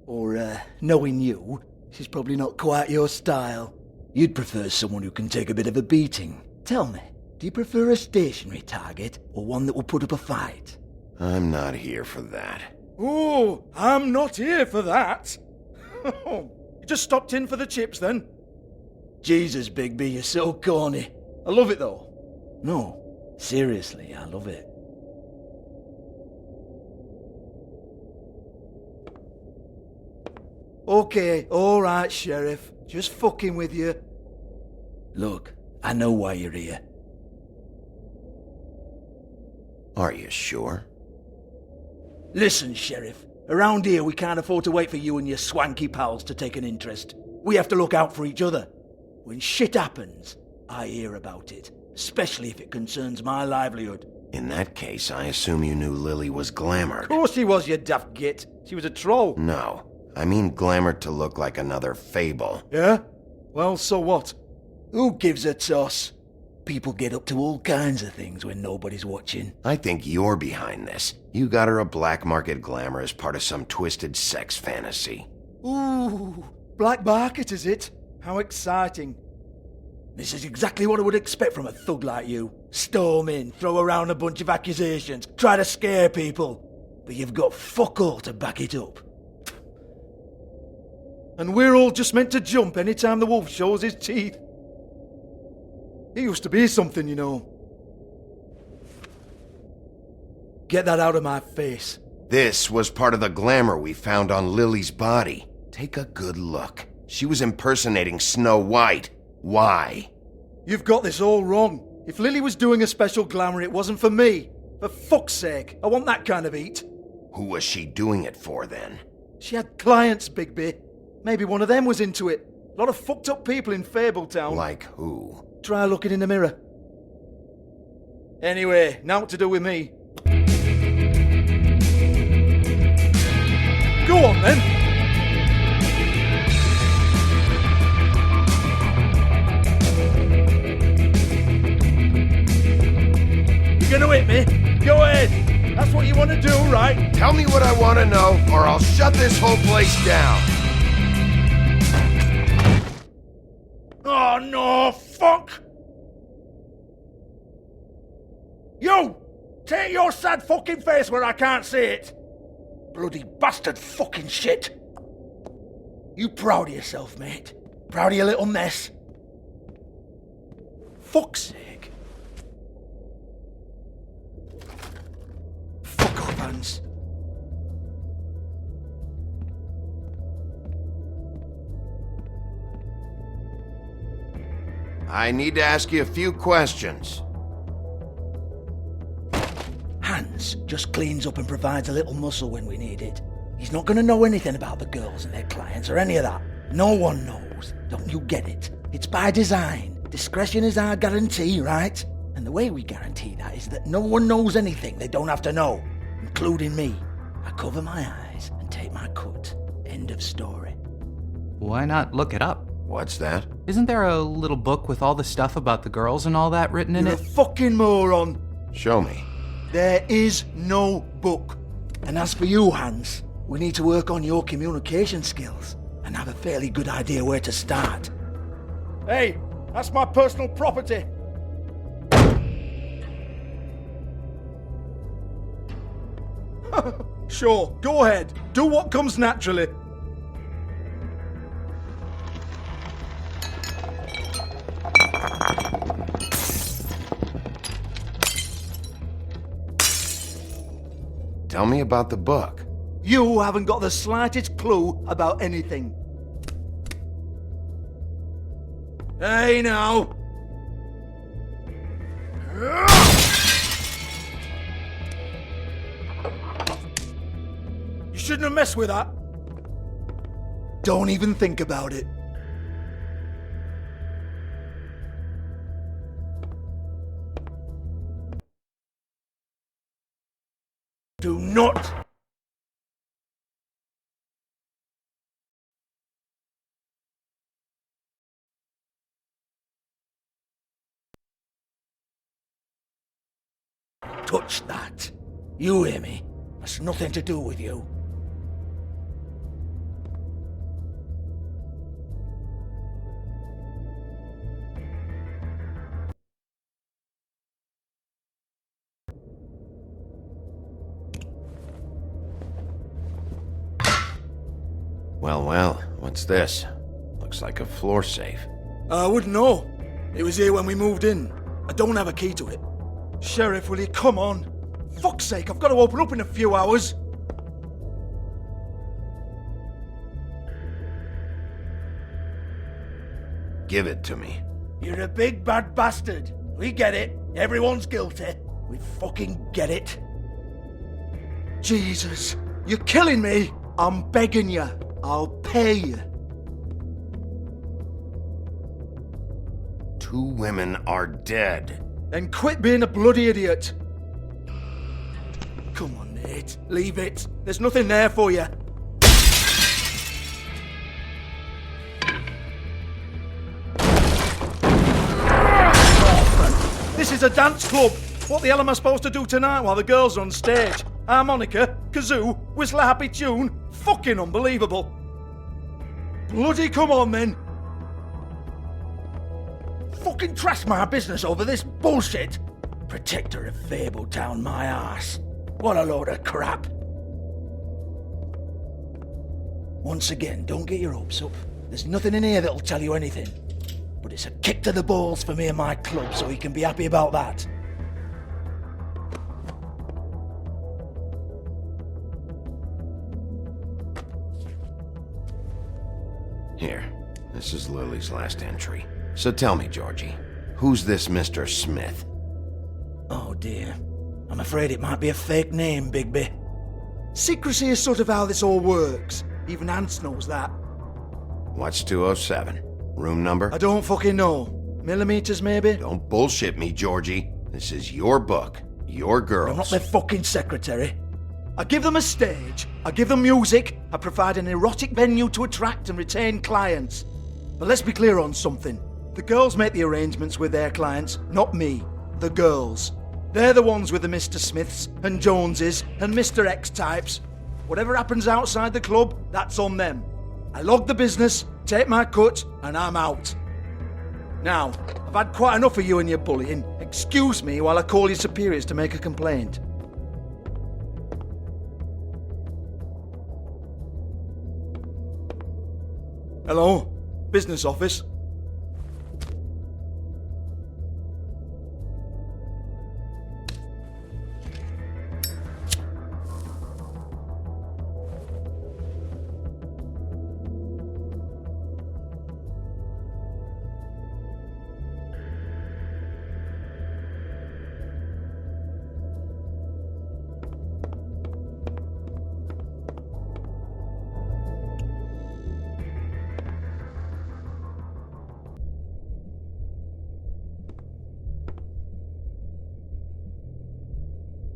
Or, knowing you, she's probably not quite your style. You'd prefer someone who can take a bit of a beating. Tell me, do you prefer a stationary target or one that will put up a fight? I'm not here for that. Oh, I'm not here for that. You just stopped in for the chips then? Jesus, Bigby, you're so corny. I love it though. No, seriously, I love it. Okay, alright, Sheriff. Just fucking with you. Look, I know why you're here. Are you sure? Listen, Sheriff. Around here we can't afford to wait for you and your swanky pals to take an interest. We have to look out for each other. When shit happens, I hear about it. Especially if it concerns my livelihood. In that case, I assume you knew Lily was glamoured. Of course she was, you daft git. She was a troll. No. I mean glamoured to look like another Fable. Yeah? Well, so what? Who gives a toss? People get up to all kinds of things when nobody's watching. I think you're behind this. You got her a black market glamour as part of some twisted sex fantasy. Ooh, black market is it? How exciting. This is exactly what I would expect from a thug like you. Storm in, throw around a bunch of accusations, try to scare people. But you've got fuck all to back it up. And we're all just meant to jump any time the wolf shows his teeth. He used to be something, you know. Get that out of my face. This was part of the glamour we found on Lily's body. Take a good look. She was impersonating Snow White. Why? You've got this all wrong. If Lily was doing a special glamour, it wasn't for me. For fuck's sake, I want that kind of eat. Who was she doing it for then? She had clients, Bigby. Maybe one of them was into it. A lot of fucked up people in Fabletown. Like who? Try looking in the mirror. Anyway, now what to do with me? Go on then. You're gonna hit me? Go ahead. That's what you want to do, right? Tell me what I want to know, or I'll shut this whole place down. Oh no, fuck! You! Take your sad fucking face where I can't see it! Bloody bastard fucking shit! You proud of yourself, mate? Proud of your little mess? Fuck's sake. Fuck off, Hans. I need to ask you a few questions. Hans just cleans up and provides a little muscle when we need it. He's not going to know anything about the girls and their clients or any of that. No one knows. Don't you get it? It's by design. Discretion is our guarantee, right? And the way we guarantee that is that no one knows anything they don't have to know, including me. I cover my eyes and take my cut. End of story. Why not look it up? What's that? Isn't there a little book with all the stuff about the girls and all that written in You're it? a fucking moron. Show me. There is no book. And as for you, Hans, we need to work on your communication skills and have a fairly good idea where to start. Hey, that's my personal property. Sure, go ahead. Do what comes naturally. Tell me about the book. You haven't got the slightest clue about anything. Hey now! You shouldn't have messed with that. Don't even think about it. Do not touch that. You hear me? That's nothing to do with you. Well, what's this? Looks like a floor safe. I wouldn't know. It was here when we moved in. I don't have a key to it. Sheriff, will you come on? Fuck's sake, I've got to open up in a few hours. Give it to me. You're a big bad bastard. We get it. Everyone's guilty. We fucking get it. Jesus, you're killing me. I'm begging you. I'll pay you. 2 women are dead. Then quit being a bloody idiot. Come on, Nate. Leave it. There's nothing there for you. This is a dance club. What the hell am I supposed to do tonight while the girls are on stage? Harmonica, kazoo, whistle a happy tune. Fucking unbelievable. Bloody come on then. Fucking trash my business over this bullshit. Protector of Fable down my arse. What a load of crap. Once again, don't get your hopes up. There's nothing in here that'll tell you anything. But it's a kick to the balls for me and my club, so you can be happy about that. Here, this is Lily's last entry. So tell me, Georgie, who's this Mr. Smith? Oh dear. I'm afraid it might be a fake name, Bigby. Secrecy is sort of how this all works. Even Ants knows that. What's 207? Room number? I don't fucking know. Millimeters, maybe? Don't bullshit me, Georgie. This is your book. Your girls. I'm not their fucking secretary. I give them a stage, I give them music, I provide an erotic venue to attract and retain clients. But let's be clear on something. The girls make the arrangements with their clients, not me. The girls. They're the ones with the Mr. Smiths and Joneses and Mr. X types. Whatever happens outside the club, that's on them. I log the business, take my cut, and I'm out. Now, I've had quite enough of you and your bullying. Excuse me while I call your superiors to make a complaint. Hello? Business office?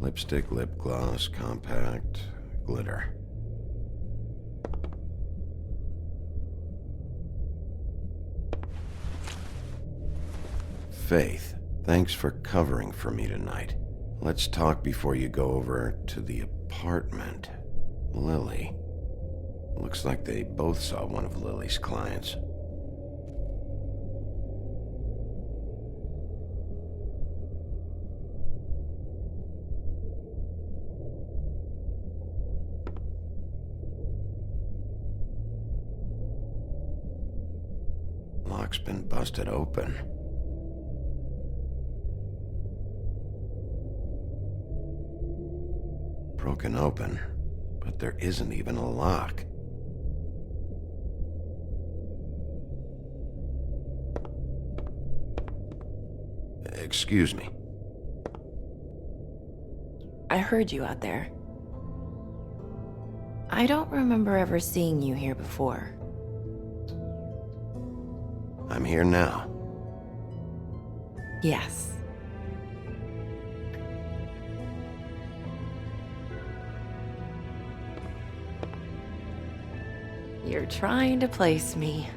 Lipstick, lip gloss, compact, glitter. Faith, thanks for covering for me tonight. Let's talk before you go over to the apartment. Lily. Looks like they both saw one of Lily's clients. Lock's been busted open. Broken open, but there isn't even a lock. Excuse me. I heard you out there. I don't remember ever seeing you here before. I'm here now. Yes. You're trying to place me.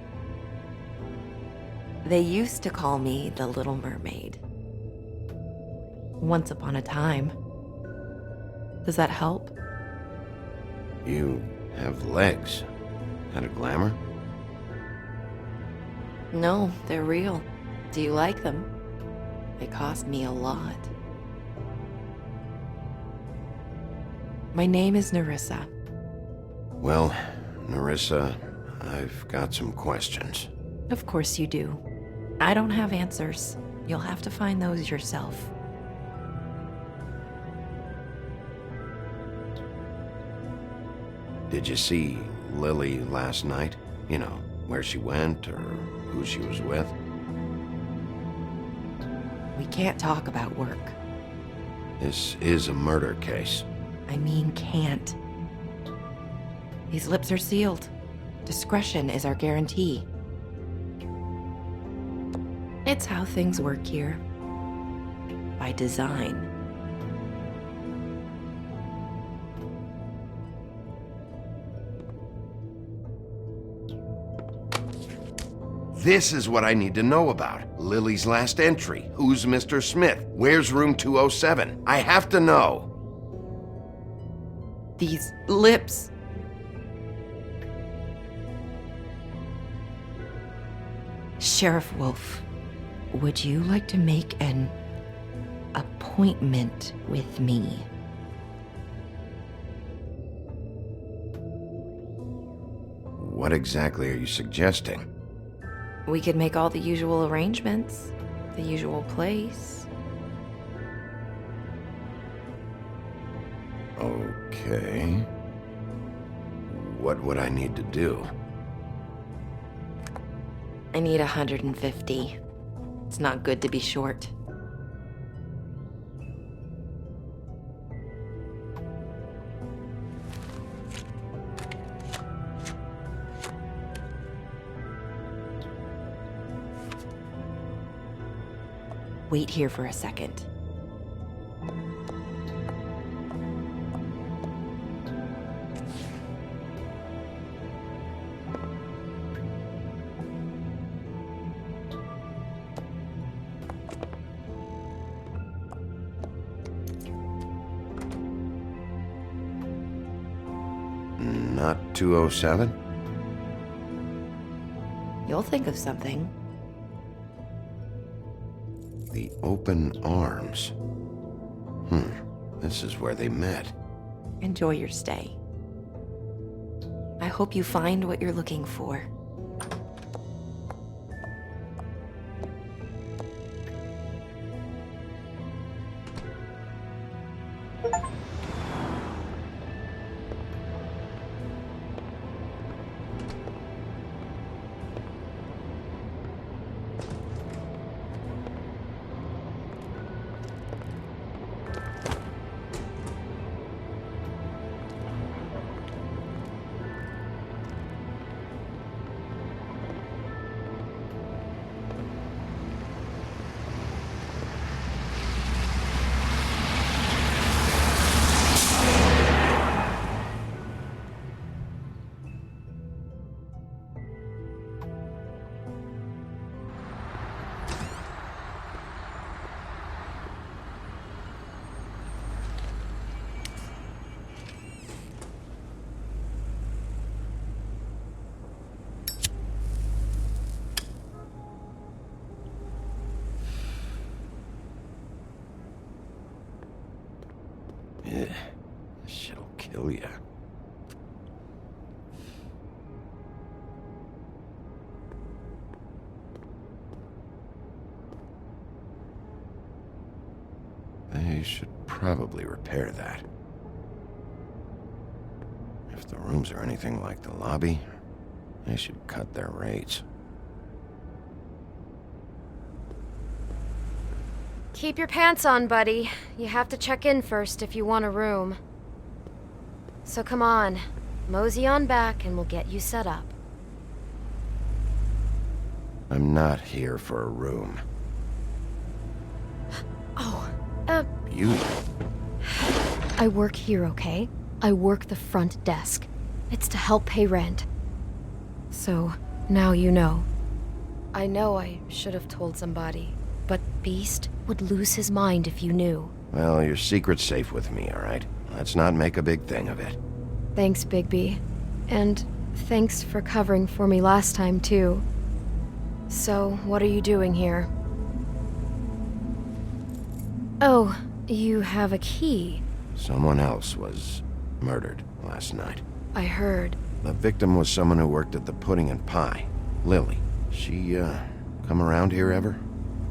They used to call me the Little Mermaid. Once upon a time. Does that help? You have legs. That a glamour? No, they're real. Do you like them? They cost me a lot. My name is Nerissa. Well, Nerissa, I've got some questions. Of course you do. I don't have answers. You'll have to find those yourself. Did you see Lily last night? You know, where she went or who she was with? We can't talk about work. This is a murder case. I mean can't. These lips are sealed. Discretion is our guarantee. It's how things work here. By design. This is what I need to know about. Lily's last entry. Who's Mr. Smith? Where's room 207? I have to know. These lips. Sheriff Wolf, would you like to make an appointment with me? What exactly are you suggesting? We could make all the usual arrangements, the usual place. Okay. What would I need to do? I need 150. It's not good to be short. Wait here for a second. Not 207? You'll think of something. The open arms. This is where they met. Enjoy your stay. I hope you find what you're looking for. This shit'll kill ya. They should probably repair that. If the rooms are anything like the lobby, they should cut their rates. Keep your pants on, buddy. You have to check in first if you want a room. So come on, mosey on back and we'll get you set up. I'm not here for a room. Oh, You? I work here, okay? I work the front desk. It's to help pay rent. So, now you know. I know I should have told somebody, but Beast would lose his mind if you knew. Well, your secret's safe with me, alright? Let's not make a big thing of it. Thanks, Bigby. And thanks for covering for me last time, too. So, what are you doing here? Oh, you have a key. Someone else was murdered last night. I heard. The victim was someone who worked at the Pudding and Pie. Lily. She, come around here ever?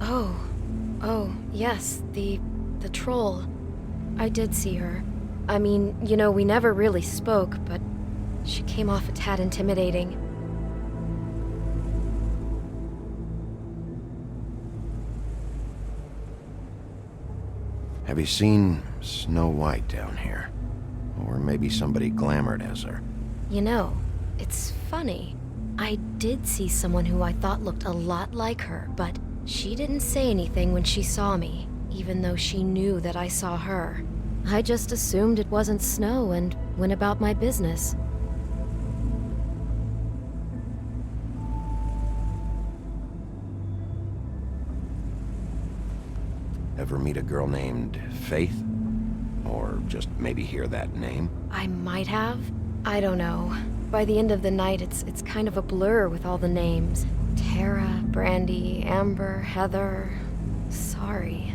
Oh, yes, the troll. I did see her. I mean, you know, we never really spoke, but she came off a tad intimidating. Have you seen Snow White down here? Or maybe somebody glamored as her? You know, it's funny. I did see someone who I thought looked a lot like her, but she didn't say anything when she saw me, even though she knew that I saw her. I just assumed it wasn't Snow and went about my business. Ever meet a girl named Faith? Or just maybe hear that name? I might have. I don't know. By the end of the night, it's kind of a blur with all the names. Tara, Brandy, Amber, Heather... Sorry.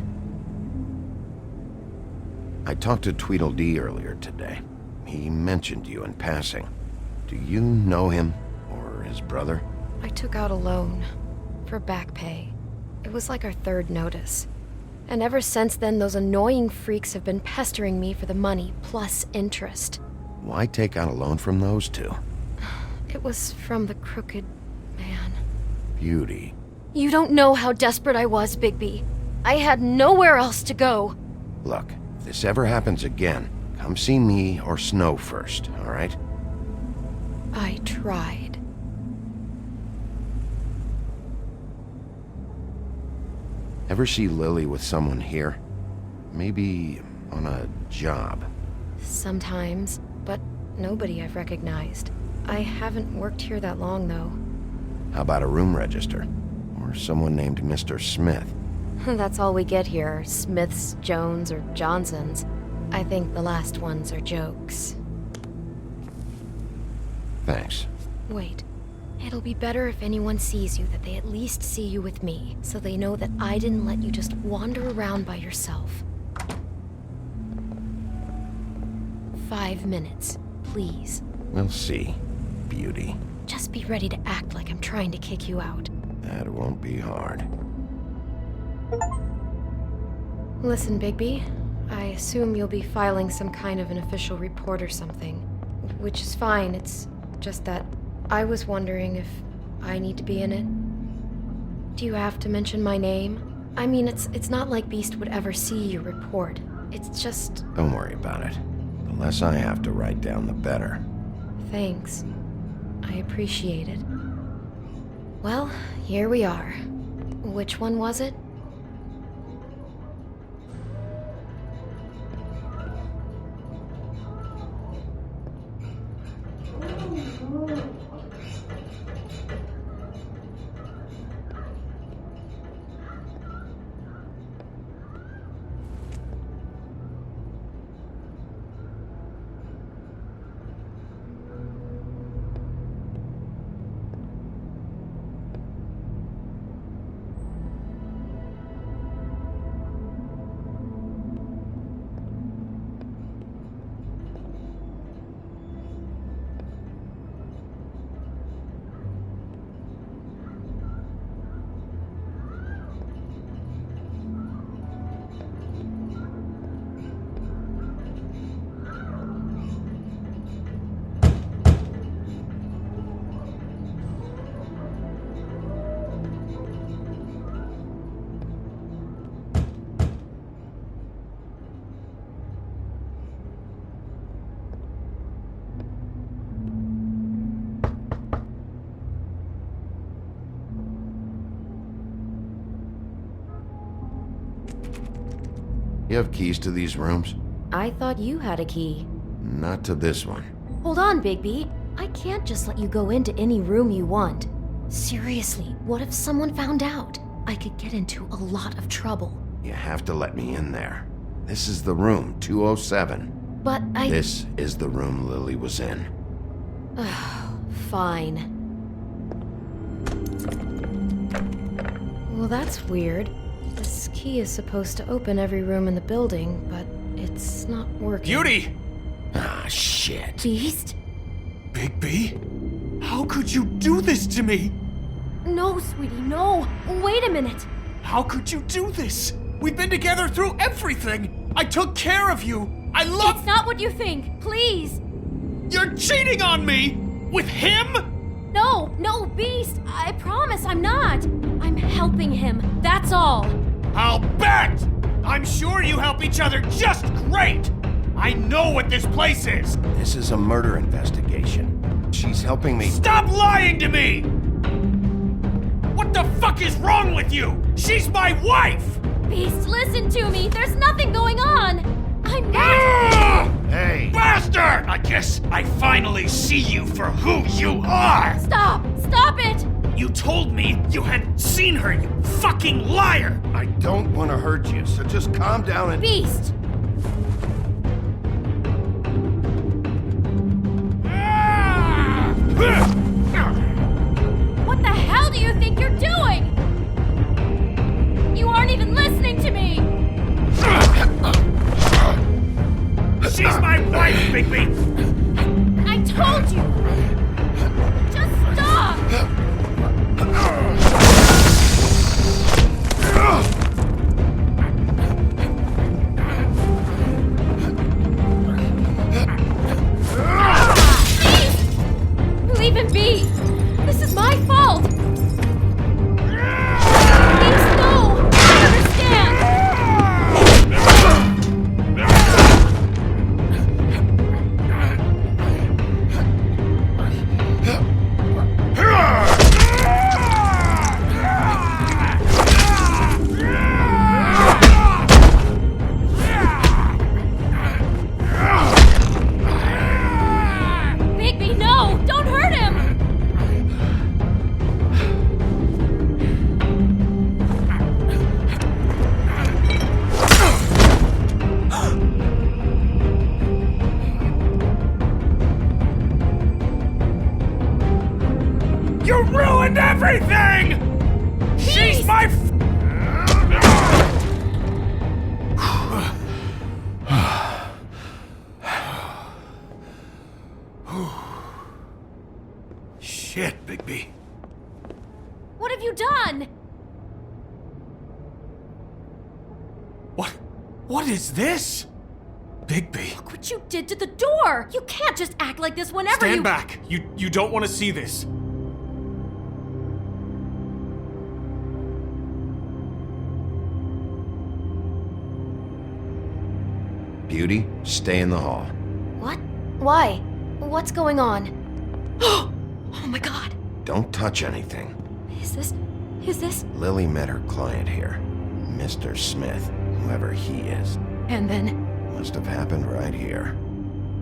I talked to Tweedledee earlier today. He mentioned you in passing. Do you know him? Or his brother? I took out a loan. For back pay. It was like our third notice. And ever since then, those annoying freaks have been pestering me for the money, plus interest. Why take out a loan from those two? It was from the crooked man. Beauty. You don't know how desperate I was, Bigby. I had nowhere else to go. Look, if this ever happens again, come see me or Snow first, alright? I tried. Ever see Lily with someone here? Maybe on a job? Sometimes, but nobody I've recognized. I haven't worked here that long, though. How about a room register? Or someone named Mr. Smith? That's all we get here, Smiths, Jones, or Johnsons. I think the last ones are jokes. Thanks. Wait. It'll be better if anyone sees you that they at least see you with me, so they know that I didn't let you just wander around by yourself. 5 minutes, please. We'll see, Beauty. Just be ready to act like I'm trying to kick you out. That won't be hard. Listen, Bigby. I assume you'll be filing some kind of an official report or something. Which is fine, it's just that I was wondering if I need to be in it. Do you have to mention my name? I mean, it's not like Beast would ever see your report. It's just... Don't worry about it. The less I have to write down, the better. Thanks. I appreciate it. Well, here we are. Which one was it? You have keys to these rooms? I thought you had a key. Not to this one. Hold on, Bigby. I can't just let you go into any room you want. Seriously, what if someone found out? I could get into a lot of trouble. You have to let me in there. This is the room, 207. But This is the room Lily was in. Fine. Well, that's weird. This key is supposed to open every room in the building, but it's not working. Beauty! Ah, shit. Beast? Bigby? How could you do this to me? No, sweetie, no. Wait a minute. How could you do this? We've been together through everything. I took care of you. I love... It's not what you think. Please. You're cheating on me! With him? No, Beast. I promise I'm not. I'm helping him. That's all. I'll bet! I'm sure you help each other just great! I know what this place is! This is a murder investigation. She's helping me... Stop lying to me! What the fuck is wrong with you? She's my wife! Beast, listen to me. There's nothing going on. I'm not... Hey! Bastard! I guess I finally see you for who you are! Stop! Stop it! You told me you had seen her, you fucking liar! I don't want to hurt you, so just calm down and... Beast! What the hell do you think you're doing? You aren't even listening to me! She's my wife, Bigby! I told you! Just stop! Please! Leave him be! This is my fault! Please, no! I understand! Bigby, no! Don't hurt him! You ruined everything! She's my Shit, Bigby. What have you done? What is this? Bigby. Look what you did to the door! You can't just act like this whenever Stand back. You don't want to see this. Beauty, stay in the hall. What? Why? What's going on? Oh my god. Don't touch anything. Is this? Lily met her client here. Mr. Smith, whoever he is. And then? Must have happened right here.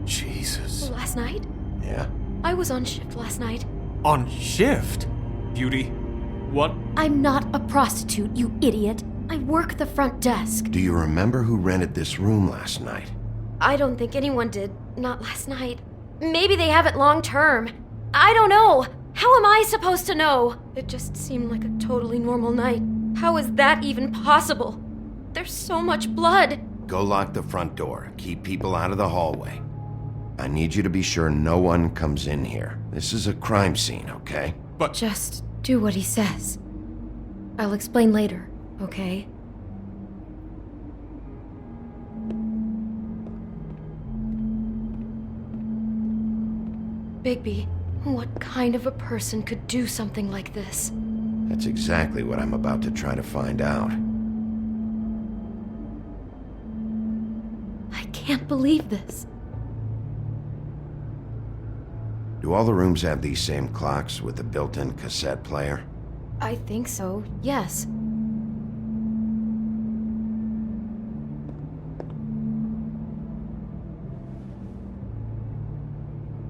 Jesus. Last night? Yeah? I was on shift last night. On shift? Beauty, what? I'm not a prostitute, you idiot. I work the front desk. Do you remember who rented this room last night? I don't think anyone did. Not last night. Maybe they have it long term. I don't know. How am I supposed to know? It just seemed like a totally normal night. How is that even possible? There's so much blood. Go lock the front door. Keep people out of the hallway. I need you to be sure no one comes in here. This is a crime scene, okay? But just do what he says. I'll explain later, okay? Bigby, what kind of a person could do something like this? That's exactly what I'm about to try to find out. I can't believe this. Do all the rooms have these same clocks with the built-in cassette player? I think so, yes.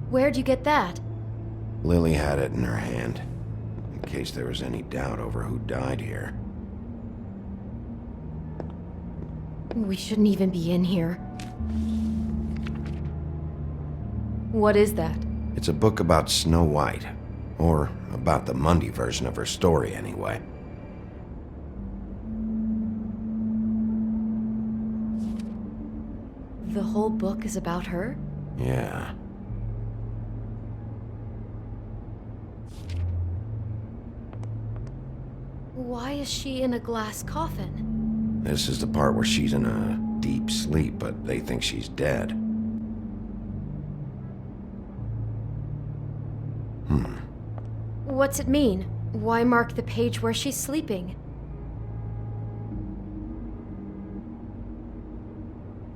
Where'd you get that? Lily had it in her hand, in case there was any doubt over who died here. We shouldn't even be in here. What is that? It's a book about Snow White. Or about the Mundy version of her story, anyway. The whole book is about her? Yeah. Why is she in a glass coffin? This is the part where she's in a deep sleep, but they think she's dead. What's it mean? Why mark the page where she's sleeping?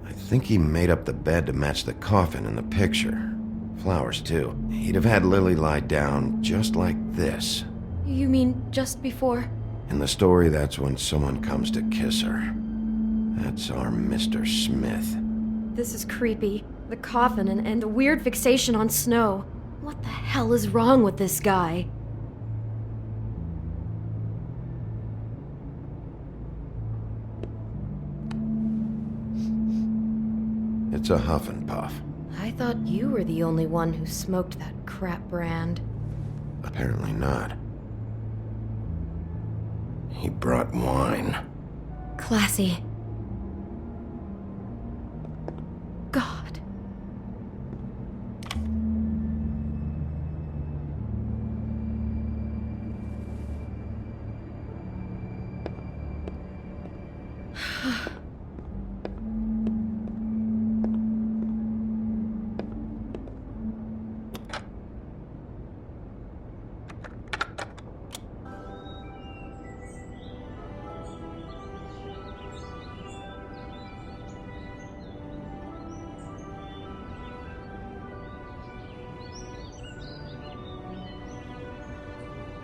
I think he made up the bed to match the coffin in the picture. Flowers, too. He'd have had Lily lie down just like this. You mean just before? In the story, that's when someone comes to kiss her. That's our Mr. Smith. This is creepy. The coffin and the weird fixation on snow. What the hell is wrong with this guy? It's a huff and puff. I thought you were the only one who smoked that crap brand. Apparently not. He brought wine. Classy. God.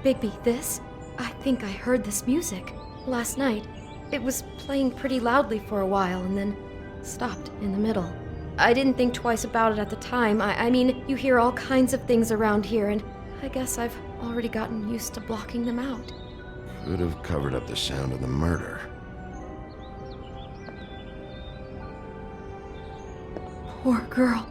Bigby, this? I think I heard this music. Last night. It was playing pretty loudly for a while and then stopped in the middle. I didn't think twice about it at the time. I mean, you hear all kinds of things around here, and I guess I've already gotten used to blocking them out. Could have covered up the sound of the murder. Poor girl.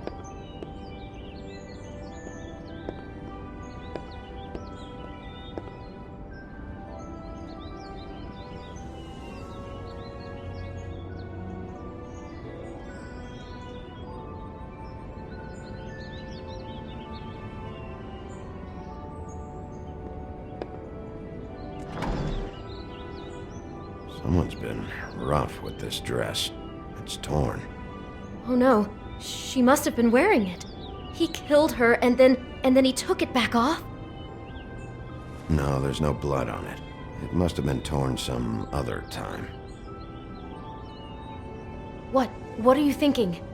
Someone's been rough with this dress. It's torn. Oh no, she must have been wearing it. He killed her and then he took it back off? No, there's no blood on it. It must have been torn some other time. What are you thinking?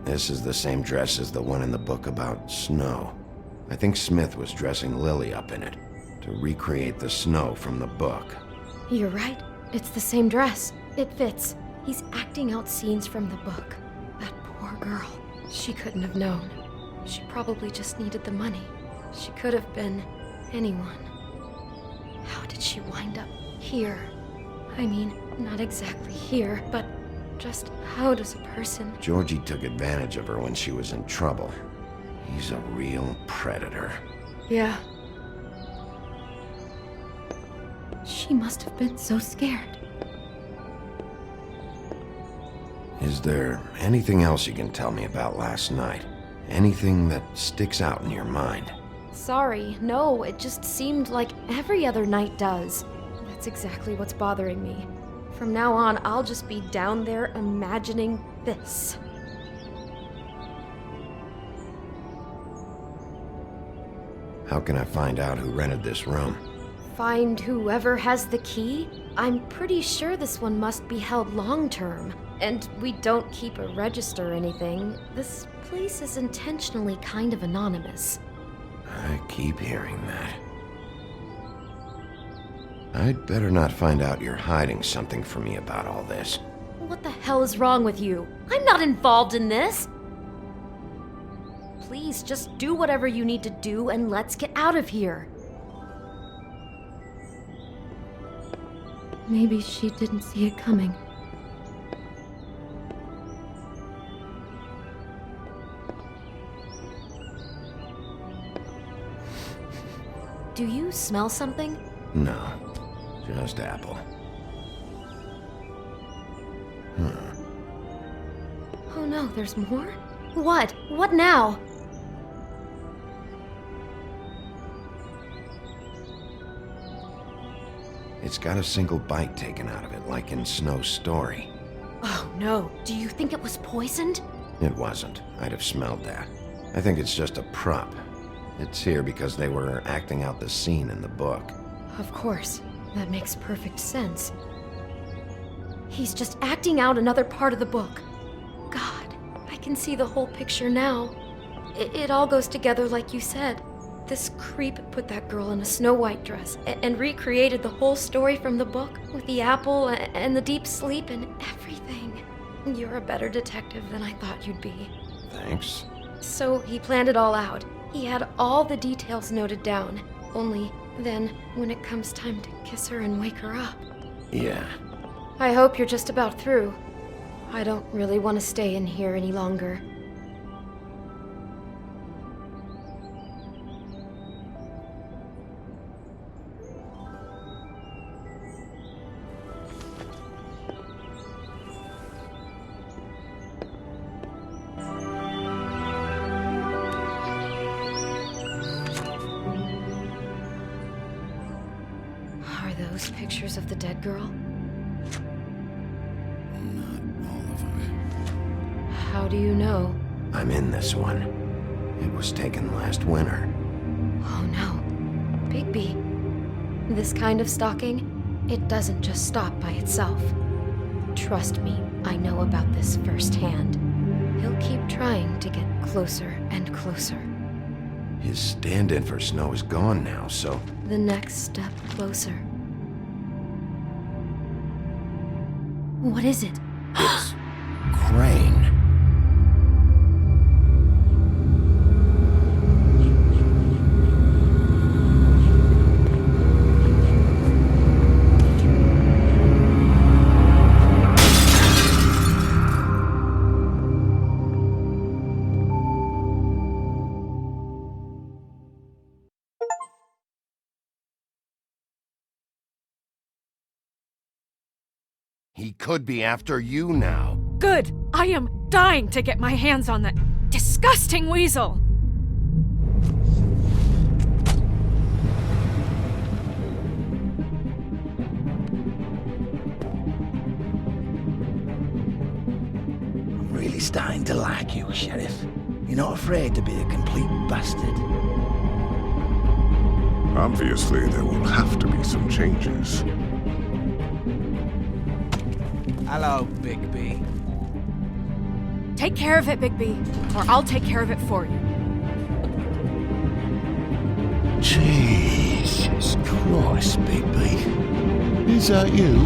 This is the same dress as the one in the book about snow. I think Smith was dressing Lily up in it to recreate the snow from the book. You're right. It's the same dress. It fits. He's acting out scenes from the book. That poor girl. She couldn't have known. She probably just needed the money. She could have been anyone. How did she wind up here? I mean, not exactly here, but just how does a person... Georgie took advantage of her when she was in trouble. He's a real predator. Yeah. She must have been so scared. Is there anything else you can tell me about last night? Anything that sticks out in your mind? Sorry, no, it just seemed like every other night does. That's exactly what's bothering me. From now on, I'll just be down there imagining this. How can I find out who rented this room? Find whoever has the key? I'm pretty sure this one must be held long-term. And we don't keep a register or anything. This place is intentionally kind of anonymous. I keep hearing that. I'd better not find out you're hiding something from me about all this. What the hell is wrong with you? I'm not involved in this! please, just do whatever you need to do and let's get out of here. Maybe she didn't see it coming. Do you smell something? No, just apple. Oh no, there's more? What? What now? It's got a single bite taken out of it, like in Snow's story. Oh no, do you think it was poisoned? It wasn't. I'd have smelled that. I think it's just a prop. It's here because they were acting out the scene in the book. Of course, that makes perfect sense. He's just acting out another part of the book. God, I can see the whole picture now. It all goes together like you said. This creep put that girl in a Snow White dress and recreated the whole story from the book with the apple and the deep sleep and everything. You're a better detective than I thought you'd be. Thanks. So he planned it all out. He had all the details noted down. Only then, when it comes time to kiss her and wake her up. Yeah. I hope you're just about through. I don't really want to stay in here any longer. Are those pictures of the dead girl? How do you know? I'm in this one. It was taken last winter. Oh no. Bigby. This kind of stalking, it doesn't just stop by itself. Trust me, I know about this firsthand. He'll keep trying to get closer and closer. His stand-in for Snow is gone now, so... The next step closer. What is it? It's... Crane. He could be after you now. Good! I am dying to get my hands on that disgusting weasel! I'm really starting to like you, Sheriff. You're not afraid to be a complete bastard. Obviously, there will have to be some changes. Hello, Bigby. Take care of it, Bigby, or I'll take care of it for you. Jesus Christ, Bigby. Is that you?